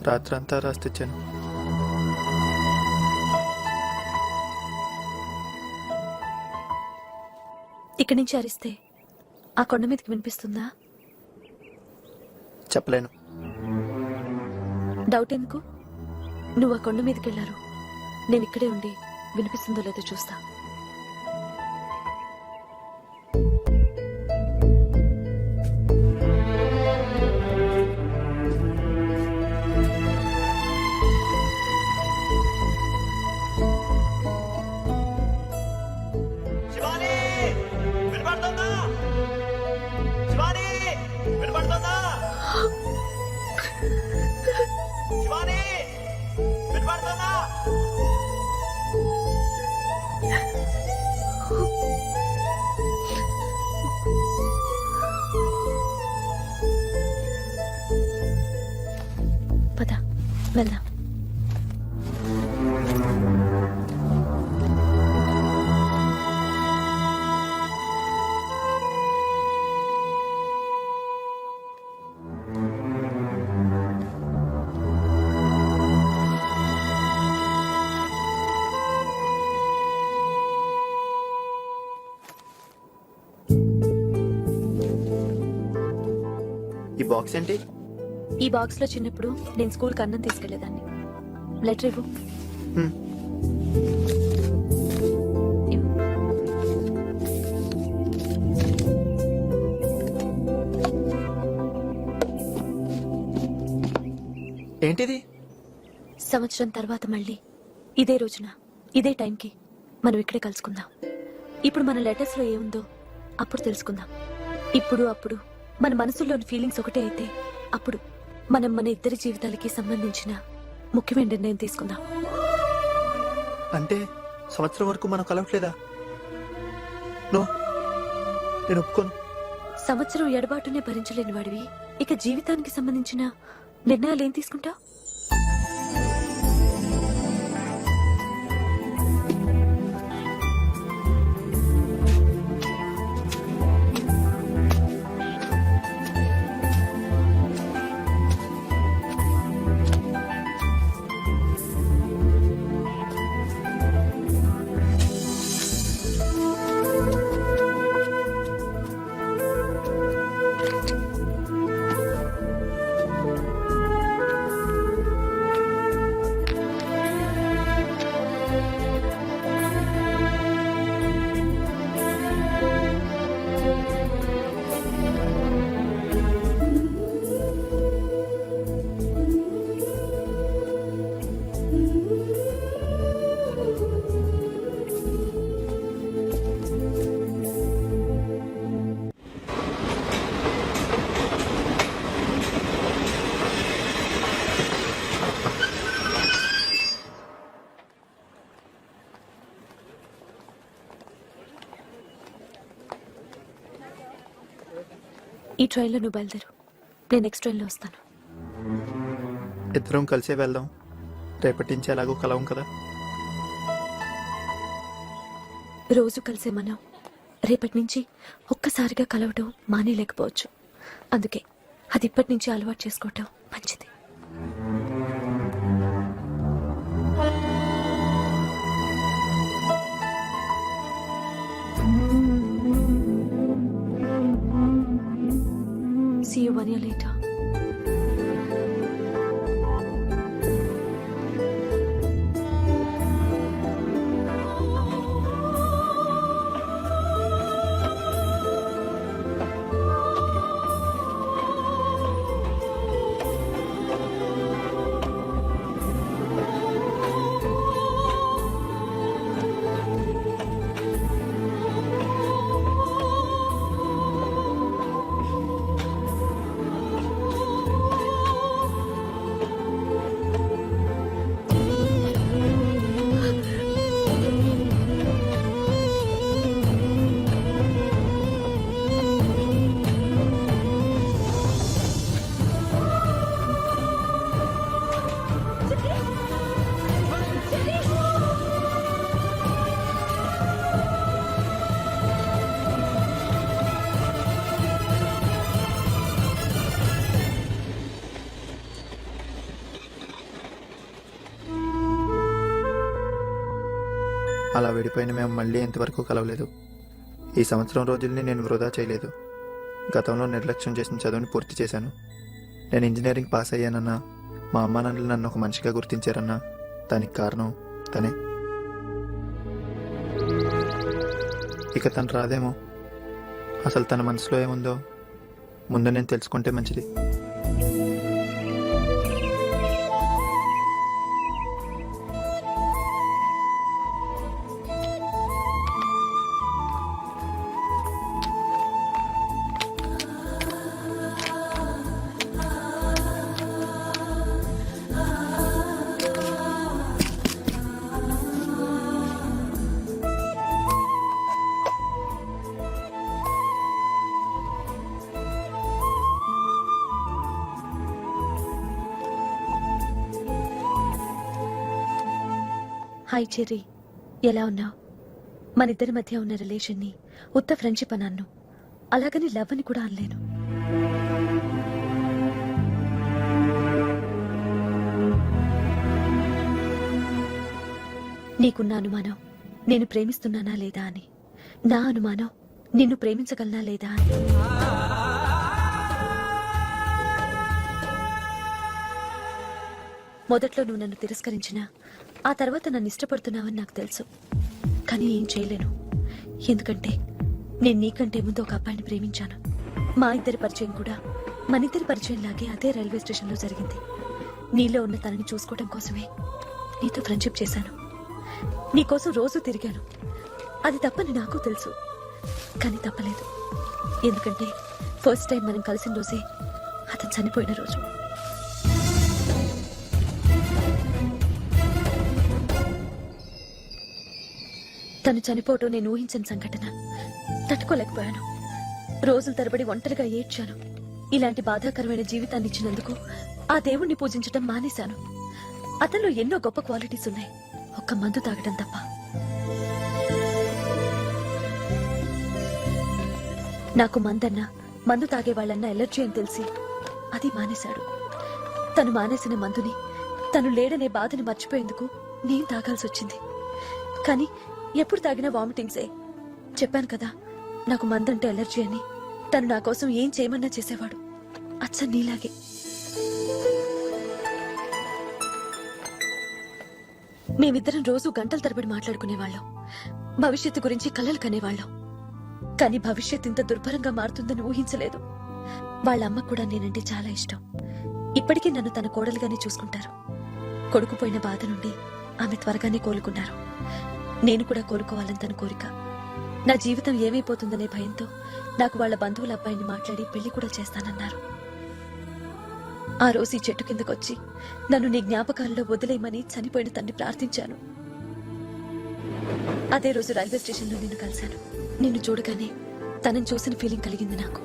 [SPEAKER 1] రాత్రంతా రాసి తెచ్చాను.
[SPEAKER 6] ఇక్కడి నుంచి అరిస్తే ఆ కొండ మీదకి వినిపిస్తుందా?
[SPEAKER 1] చెప్పలేను.
[SPEAKER 6] డౌట్ ఎందుకు? నువ్వు ఆ కొండ మీదకి వెళ్ళారు, నేను ఇక్కడే ఉండి వినిపిస్తుందో లేదో చూస్తా. పద వెళ్దాం.
[SPEAKER 1] బాక్స్ ఏంటి?
[SPEAKER 5] ఈ బాక్స్ లో చిన్నప్పుడు నేను స్కూల్ కి అన్నం తీసుకెళ్లేదాన్ని. లెటర్ ఇవ్వు.
[SPEAKER 1] హ్మ్.
[SPEAKER 5] ఇవ్వు.
[SPEAKER 1] ఏంటిది?
[SPEAKER 5] సంవత్సరం తర్వాత మళ్ళీ ఇదే రోజున ఇదే టైంకి మనం ఇక్కడే కలుసుకుందాం. ఇప్పుడు మన లెటర్స్ లో ఏముందో అప్పుడు తెలుసుకుందాం. ఇప్పుడు అప్పుడు మన మనసులోని ఫీలింగ్స్ ఒకటే అయితే అప్పుడు మనం మన ఇద్దరి జీవితాలకి సంబంధించిన ముఖ్యమైన నిర్ణయం తీసుకుందాం.
[SPEAKER 1] అంటే సంవత్సరం వరకు మనం కలవట్లేదా? నో, నేను ఒప్పుకోను.
[SPEAKER 5] సంవత్సరం ఎడబాటునే భరించలేని వాడివి ఇక జీవితానికి సంబంధించిన నిర్ణయాలు ఏం తీసుకుంటావు? ఈ ట్రైన్లో నువ్వు బయలుదేరు, నేను నెక్స్ట్ ట్రైన్లో వస్తాను.
[SPEAKER 1] ఇద్దరం కలిసే వెళ్దాం. రేపటి నుంచి ఎలాగో కలవం కదా.
[SPEAKER 5] రోజు కలిసే మనం రేపటి నుంచి ఒక్కసారిగా కలవటం మానేలేకపోవచ్చు. అందుకే అది ఇప్పటి నుంచి అలవాటు చేసుకోవటం మంచిది. See you 1 year later.
[SPEAKER 1] అలా విడిపోయిన మేము మళ్ళీ ఇంతవరకు కలవలేదు. ఈ సంవత్సరం రోజుల్ని నేను వృధా చేయలేదు. గతంలో నిర్లక్ష్యం చేసిన చదువుని పూర్తి చేశాను. నేను ఇంజనీరింగ్ పాస్ అయ్యానన్నా, మా అమ్మా నాన్నలు నన్ను ఒక మనిషిగా గుర్తించారన్నా దానికి కారణం తనే. ఇక తను రాదేమో. అసలు తన మనసులో ఏముందో ముందు నేను తెలుసుకుంటే మంచిది.
[SPEAKER 5] హాయ్ చెర్రీ, ఎలా ఉన్నావు? మన ఇద్దరి మధ్య ఉన్న రిలేషన్ని ఉత్త ఫ్రెండ్షిప్ అని అన్ను, అలాగని లవ్ అని కూడా అనలేను. నీకున్న అనుమానం నేను ప్రేమిస్తున్నానా లేదా అని, నా అనుమానం నిన్ను ప్రేమించగలనా లేదా అని. మొదట్లో నువ్వు నన్ను తిరస్కరించినా ఆ తర్వాత నన్ను ఇష్టపడుతున్నావని నాకు తెలుసు. కానీ ఏం చేయలేను. ఎందుకంటే నేను నీకంటే ముందు ఒక అబ్బాయిని ప్రేమించాను. మా ఇద్దరి పరిచయం కూడా మనిద్దరి పరిచయం లాగే అదే రైల్వే స్టేషన్లో జరిగింది. నీలో ఉన్న తనని చూసుకోవడం కోసమే నీతో ఫ్రెండ్షిప్ చేశాను. నీకోసం రోజు తిరిగాను. అది తప్పని నాకు తెలుసు, కానీ తప్పలేదు. ఎందుకంటే ఫస్ట్ టైం మనం కలిసిన రోజే అతను చనిపోయిన రోజు. తను చనిపోవటం నేను ఊహించిన సంఘటన. తట్టుకోలేకపోయాను. రోజుల తరబడి ఒంటరిగా ఏడ్చాను. ఇలాంటి బాధాకరమైన జీవితాన్ని ఇచ్చినందుకు ఆ దేవుణ్ణి పూజించడం మానేశాను. అతనిలో ఎన్నో గొప్ప క్వాలిటీస్ ఉన్నాయి, ఒక్క మందు తాగడం తప్ప. నాకు మందన్నా మందు తాగే వాళ్ళన్నా ఎలర్జీ అని తెలిసి అది మానేశాడు. తను మానేసిన మందుని, తను లేడనే బాధని మర్చిపోయేందుకు నేను తాగాల్సి వచ్చింది. కానీ ఎప్పుడు తాగినా వామిటింగ్సే. చెప్పాను కదా నాకు మందంటే ఎలర్జీ అని. తను నా కోసం ఏం చేయమన్నా చేసేవాడు, అచ్చ నీలాగే. మేమిద్దరం రోజు గంటల తరబడి మాట్లాడుకునేవాళ్ళం. భవిష్యత్తు గురించి కలలు కనేవాళ్ళం. కానీ భవిష్యత్ ఇంత దుర్భరంగా మారుతుందని ఊహించలేదు. వాళ్ళ అమ్మకు కూడా నేనంటే చాలా ఇష్టం. ఇప్పటికీ నన్ను తన కోడలుగానే చూసుకుంటారు. కొడుకుపోయిన బాధ నుండి ఆమె త్వరగానే కోలుకున్నారు. నేను కూడా కోలుకోవాలని తన కోరిక. నా జీవితం ఏమైపోతుందనే భయంతో నాకు వాళ్ళ బంధువుల అబ్బాయిని మాట్లాడి పెళ్లి కూడా చేస్తానన్నారు. ఆ రోజు ఈ చెట్టు కిందకొచ్చి నన్ను నీ జ్ఞాపకాల్లో వదిలేయమని చనిపోయిన తండ్రి ప్రార్థించాను. అదే రోజు రైల్వే స్టేషన్లో నిన్ను కలిశాను. నిన్ను చూడగానే తనని చూసిన ఫీలింగ్ కలిగింది నాకు.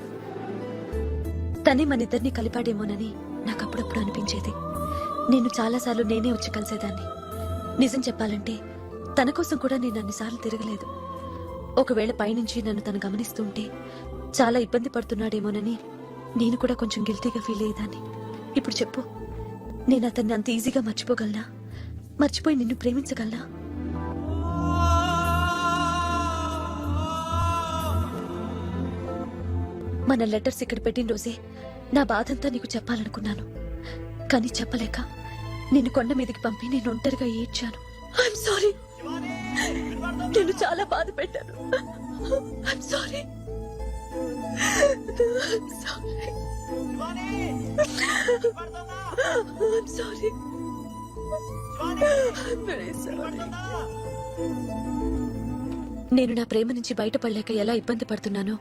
[SPEAKER 5] తనే మనిద్దరినీ కలిపాడేమోనని నాకు అప్పుడప్పుడు అనిపించేది. నిన్ను చాలాసార్లు నేనే వచ్చి కలిసేదాన్ని. నిజం చెప్పాలంటే తన కోసం కూడా నేను అన్నిసార్లు తిరగలేదు. ఒకవేళ పైనుంచి నన్ను తను గమనిస్తుంటే చాలా ఇబ్బంది పడుతున్నాడేమోనని నేను కూడా కొంచెం గిల్టీగా ఫీల్ అయ్యేదాన్ని. ఇప్పుడు చెప్పు, నేను అతన్ని అంత ఈజీగా మర్చిపోగలనా? మర్చిపోయి నిన్ను ప్రేమించగలనా? మన లెటర్స్ ఇక్కడ పెట్టిన రోజే నా బాధంతా నీకు చెప్పాలనుకున్నాను. కానీ చెప్పలేక నిన్ను కొండ మీదకి పంపి నేను ఒంటరిగా ఏడ్చాను. I'm sorry. నేను చాలా బాధ పెట్టాను. I'm sorry. I'm sorry. I'm very sorry. నేను నా ప్రేమ నుంచి బయటపడలేక ఎలా ఇబ్బంది పడుతున్నానో,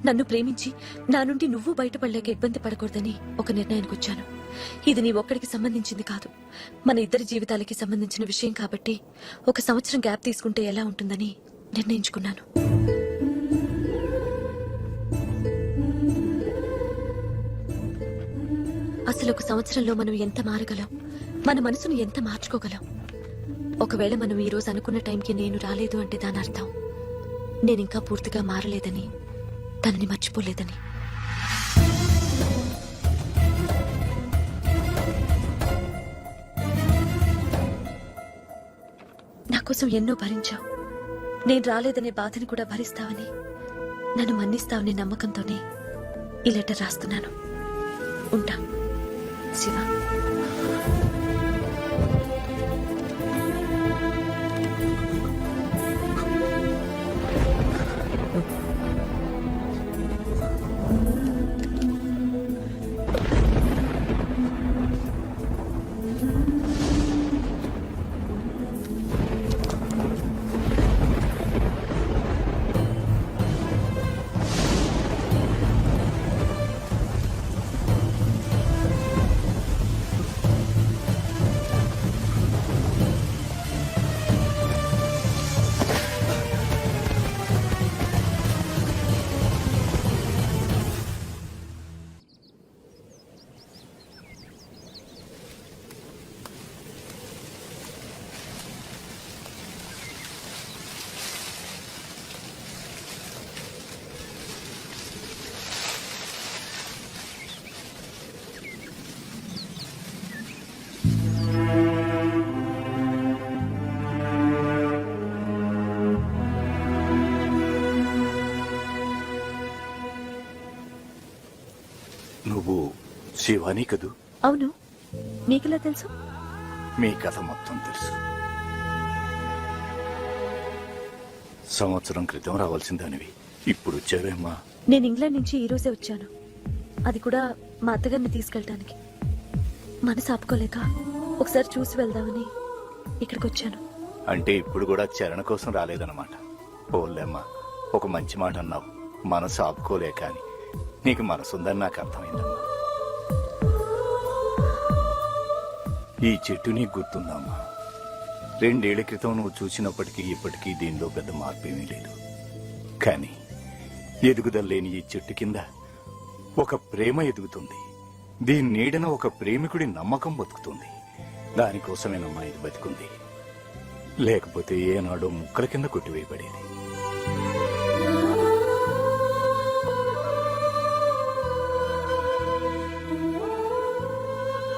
[SPEAKER 5] నన్ను ప్రేమించి నా నుండి నువ్వు బయటపడలేక ఇబ్బంది పడకూడదని ఒక నిర్ణయానికి వచ్చాను. ఇది నీ ఒక్కడికి సంబంధించింది కాదు, మన ఇద్దరి జీవితాలకి సంబంధించిన విషయం కాబట్టి 1 సంవత్సరం గ్యాప్ తీసుకుంటే ఎలా ఉంటుందని నిర్ణయించుకున్నాను. అసలు 1 సంవత్సరంలో మనం ఎంత మారగలం, మన మనసును ఎంత మార్చుకోగలం? ఒకవేళ మనం ఈ రోజు అనుకున్న టైంకి నేను రాలేదు అంటే దాని అర్థం నేనింకా పూర్తిగా మారలేదని, తనని మర్చిపోలేదని. నా కోసం ఎన్నో భరించావు. నేను రాలేదనే బాధని కూడా భరిస్తావని, నన్ను మన్నిస్తావనే నమ్మకంతోనే ఈ లెటర్ రాస్తున్నాను. ఉంటా శివ.
[SPEAKER 7] నువ్వు శివాని కదూ?
[SPEAKER 5] అవును, నీకెలా తెలుసు?
[SPEAKER 8] మీ కథ మొత్తం తెలుసు. సంవత్సరం క్రితం రావాల్సిందానివి, ఇప్పుడు వచ్చావేమ్మా.
[SPEAKER 6] నేను ఇంగ్లాండ్ నుంచి ఈ రోజే వచ్చాను. అది కూడా మా అత్తగారిని తీసుకెళ్ళటానికి. మనసు ఆపుకోలేక ఒకసారి చూసి వెళ్దామని ఇక్కడికి వచ్చాను.
[SPEAKER 8] అంటే ఇప్పుడు కూడా చరణ కోసం రాలేదన్నమాట. పోలేమ్మా, ఒక మంచి మాట అన్నావు, మనసు ఆపుకోలేక అని. నీకు మనసు ఉందని నాకు అర్థమైందమ్మా. ఈ చెట్టు నీకు గుర్తుందమ్మా. 2 ఏళ్ల క్రితం నువ్వు చూసినప్పటికీ ఇప్పటికీ దీనిలో పెద్ద మార్పేమీ లేదు. కానీ ఎదుగుదల లేని ఈ చెట్టు కింద ఒక ప్రేమ ఎదుగుతుంది. దీని నీడన ఒక ప్రేమికుడి నమ్మకం బతుకుతుంది. దానికోసమేనమ్మా ఇది బతుకుంది. లేకపోతే ఏనాడో ముక్కల కింద కొట్టివేయబడేది.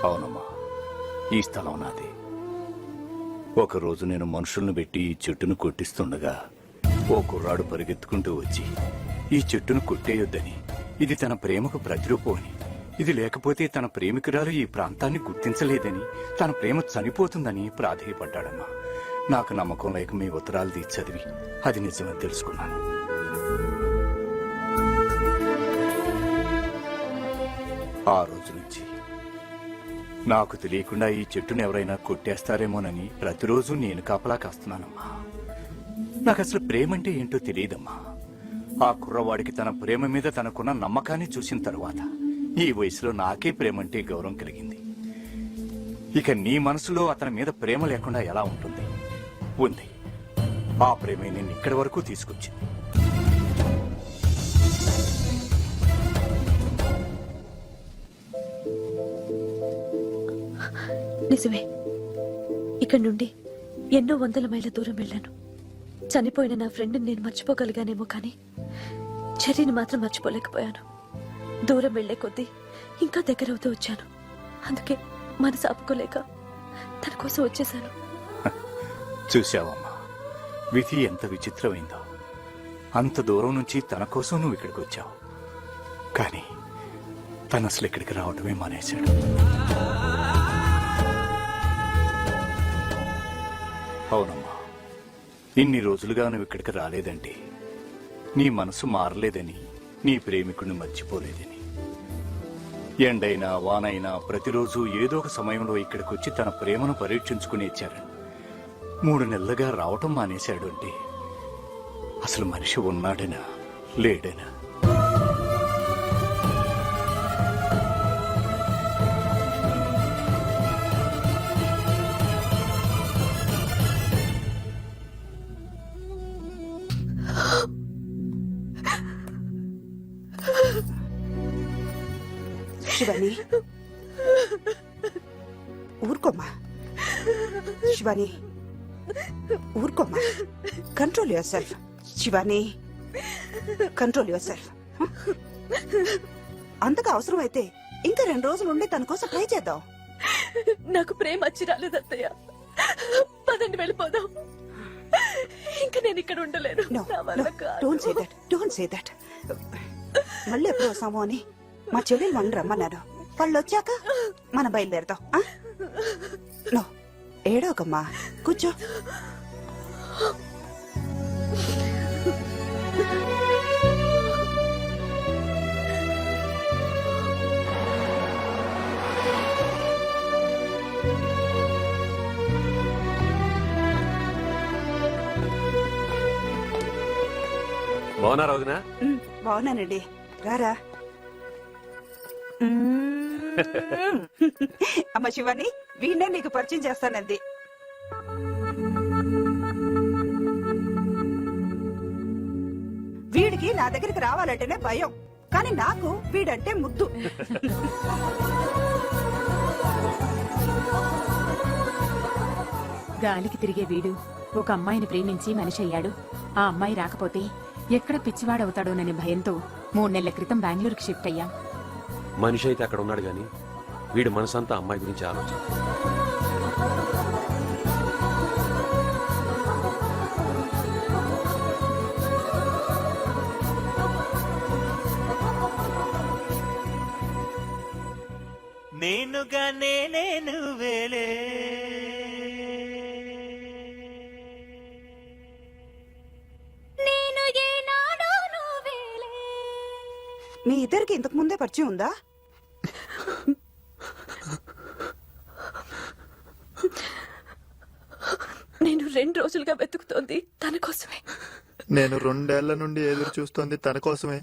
[SPEAKER 8] అవునమ్మా, ఈ స్థలం నాది. ఒకరోజు నేను మనుషులను పెట్టి ఈ చెట్టును కొట్టిస్తుండగా ఓ కుర్రాడు పరిగెత్తుకుంటూ వచ్చి ఈ చెట్టును కొట్టేయొద్దని, ఇది తన ప్రేమకు ప్రతిరూపం అని, ఇది లేకపోతే తన ప్రేమికురాలు ఈ ప్రాంతాన్ని గుర్తించలేదని, తన ప్రేమ చనిపోతుందని ప్రాధేయపడ్డాడమ్మా. నాకు నమ్మకం లేక మీ ఉత్తరాలు తీసి చదివి అది నిజమని తెలుసుకున్నాను. ఆ రోజు నుంచి నాకు తెలియకుండా ఈ చెట్టును ఎవరైనా కొట్టేస్తారేమోనని ప్రతిరోజు నేను కాపలా కాస్తున్నానమ్మా. నాకు అసలు ప్రేమంటే ఏంటో తెలియదమ్మా. ఆ కుర్రవాడికి తన ప్రేమ మీద తనకున్న నమ్మకాన్ని చూసిన తరువాత ఈ వయసులో నాకే ప్రేమంటే గౌరవం కలిగింది. ఇక నీ మనసులో అతని మీద ప్రేమ లేకుండా ఎలా ఉంటుంది? ఉంది. ఆ ప్రేమే నేను ఇక్కడి వరకు తీసుకొచ్చింది.
[SPEAKER 6] నిజమే, ఇక్కడి నుండి ఎన్నో వందల మైళ్ళ దూరం వెళ్ళాను. చనిపోయిన నా ఫ్రెండ్ని నేను మర్చిపోగలిగానేమో కానీ చెర్రీని మాత్రం మర్చిపోలేకపోయాను. దూరం వెళ్లే కొద్దీ ఇంకా దగ్గరవుతూ వచ్చాను. అందుకే మనసు ఆపుకోలేక తన కోసం వచ్చేశాను.
[SPEAKER 8] చూశావమ్మా, విధి ఎంత విచిత్రమైందో. అంత దూరం నుంచి తన కోసం నువ్వు ఇక్కడికి వచ్చావు, కానీ తను అసలు ఇక్కడికి రావటమే మానేశాడు. అవునమ్మా, ఇన్ని రోజులుగా నువ్వు ఇక్కడికి రాలేదంటే నీ మనసు మారలేదని, నీ ప్రేమికుడిని మర్చిపోలేదని. ఎండైనా వానైనా ప్రతిరోజు ఏదో ఒక సమయంలో ఇక్కడికి వచ్చి తన ప్రేమను పరీక్షించుకుని ఇచ్చారని 3 నెలలుగా రావటం మానేశాడు అంటే అసలు మనిషి ఉన్నాడనా లేడనా?
[SPEAKER 13] శివాని, ఊరుకోమ్మా. శివాని, ఊరుకోమ్మా. Control yourself. Shivani, control yourself. అంతగా అవసరమైతే ఇంకా 2 రోజులు ఉండి తన కోసం ట్రై చేద్దాం.
[SPEAKER 6] నాకు ప్రేమ వచ్చి రాలేదు అత్తయ్య. పదండి వెళ్ళిపోదాం. ఇంకా నేను ఇక్కడ ఉండలేను.
[SPEAKER 13] No, no, don't say that. Don't say that. మళ్ళీ ఎప్పుడు వస్తామో అని మా చెల్లెలు మనం రమ్మన్నారు. వాళ్ళు వచ్చాక మనం బయలుదేరదాం. నో, ఏడోకమ్మా, కూర్చో.
[SPEAKER 3] బాగున్నారా వదినా?
[SPEAKER 13] బాగున్నానండి, రారా. అమ్మ శివాని, వీణ్ణే నీకు పరిచయం చేస్తానంది. వీడికి నా దగ్గరికి రావాలంటేనే భయం, కానీ నాకు వీడంటే ముద్దు.
[SPEAKER 5] గాలికి తిరిగే వీడు ఒక అమ్మాయిని ప్రేమించి మనిషి అయ్యాడు. ఆ అమ్మాయి రాకపోతే ఎక్కడ పిచ్చివాడవుతాడోననే భయంతో 3 నెలల క్రితం బెంగళూరుకి షిఫ్ట్ అయ్యాం.
[SPEAKER 3] మనిషి అయితే అక్కడ ఉన్నాడు గాని వీడి మనసంతా అమ్మాయి గురించి ఆలోచన.
[SPEAKER 8] నేను
[SPEAKER 2] నేనుగా నేనే నువ్వేలే.
[SPEAKER 5] నేను ఏనాడో నువ్వేలే.
[SPEAKER 13] మీ ఇద్దరికి ఇంతకు ముందే పరిచయం ఉందా?
[SPEAKER 6] నేను 2 రోజులుగా వెతుకుతోంది తన కోసమే.
[SPEAKER 1] నేను 2 ఏళ్ల నుండి ఎదురు చూస్తోంది తన కోసమే.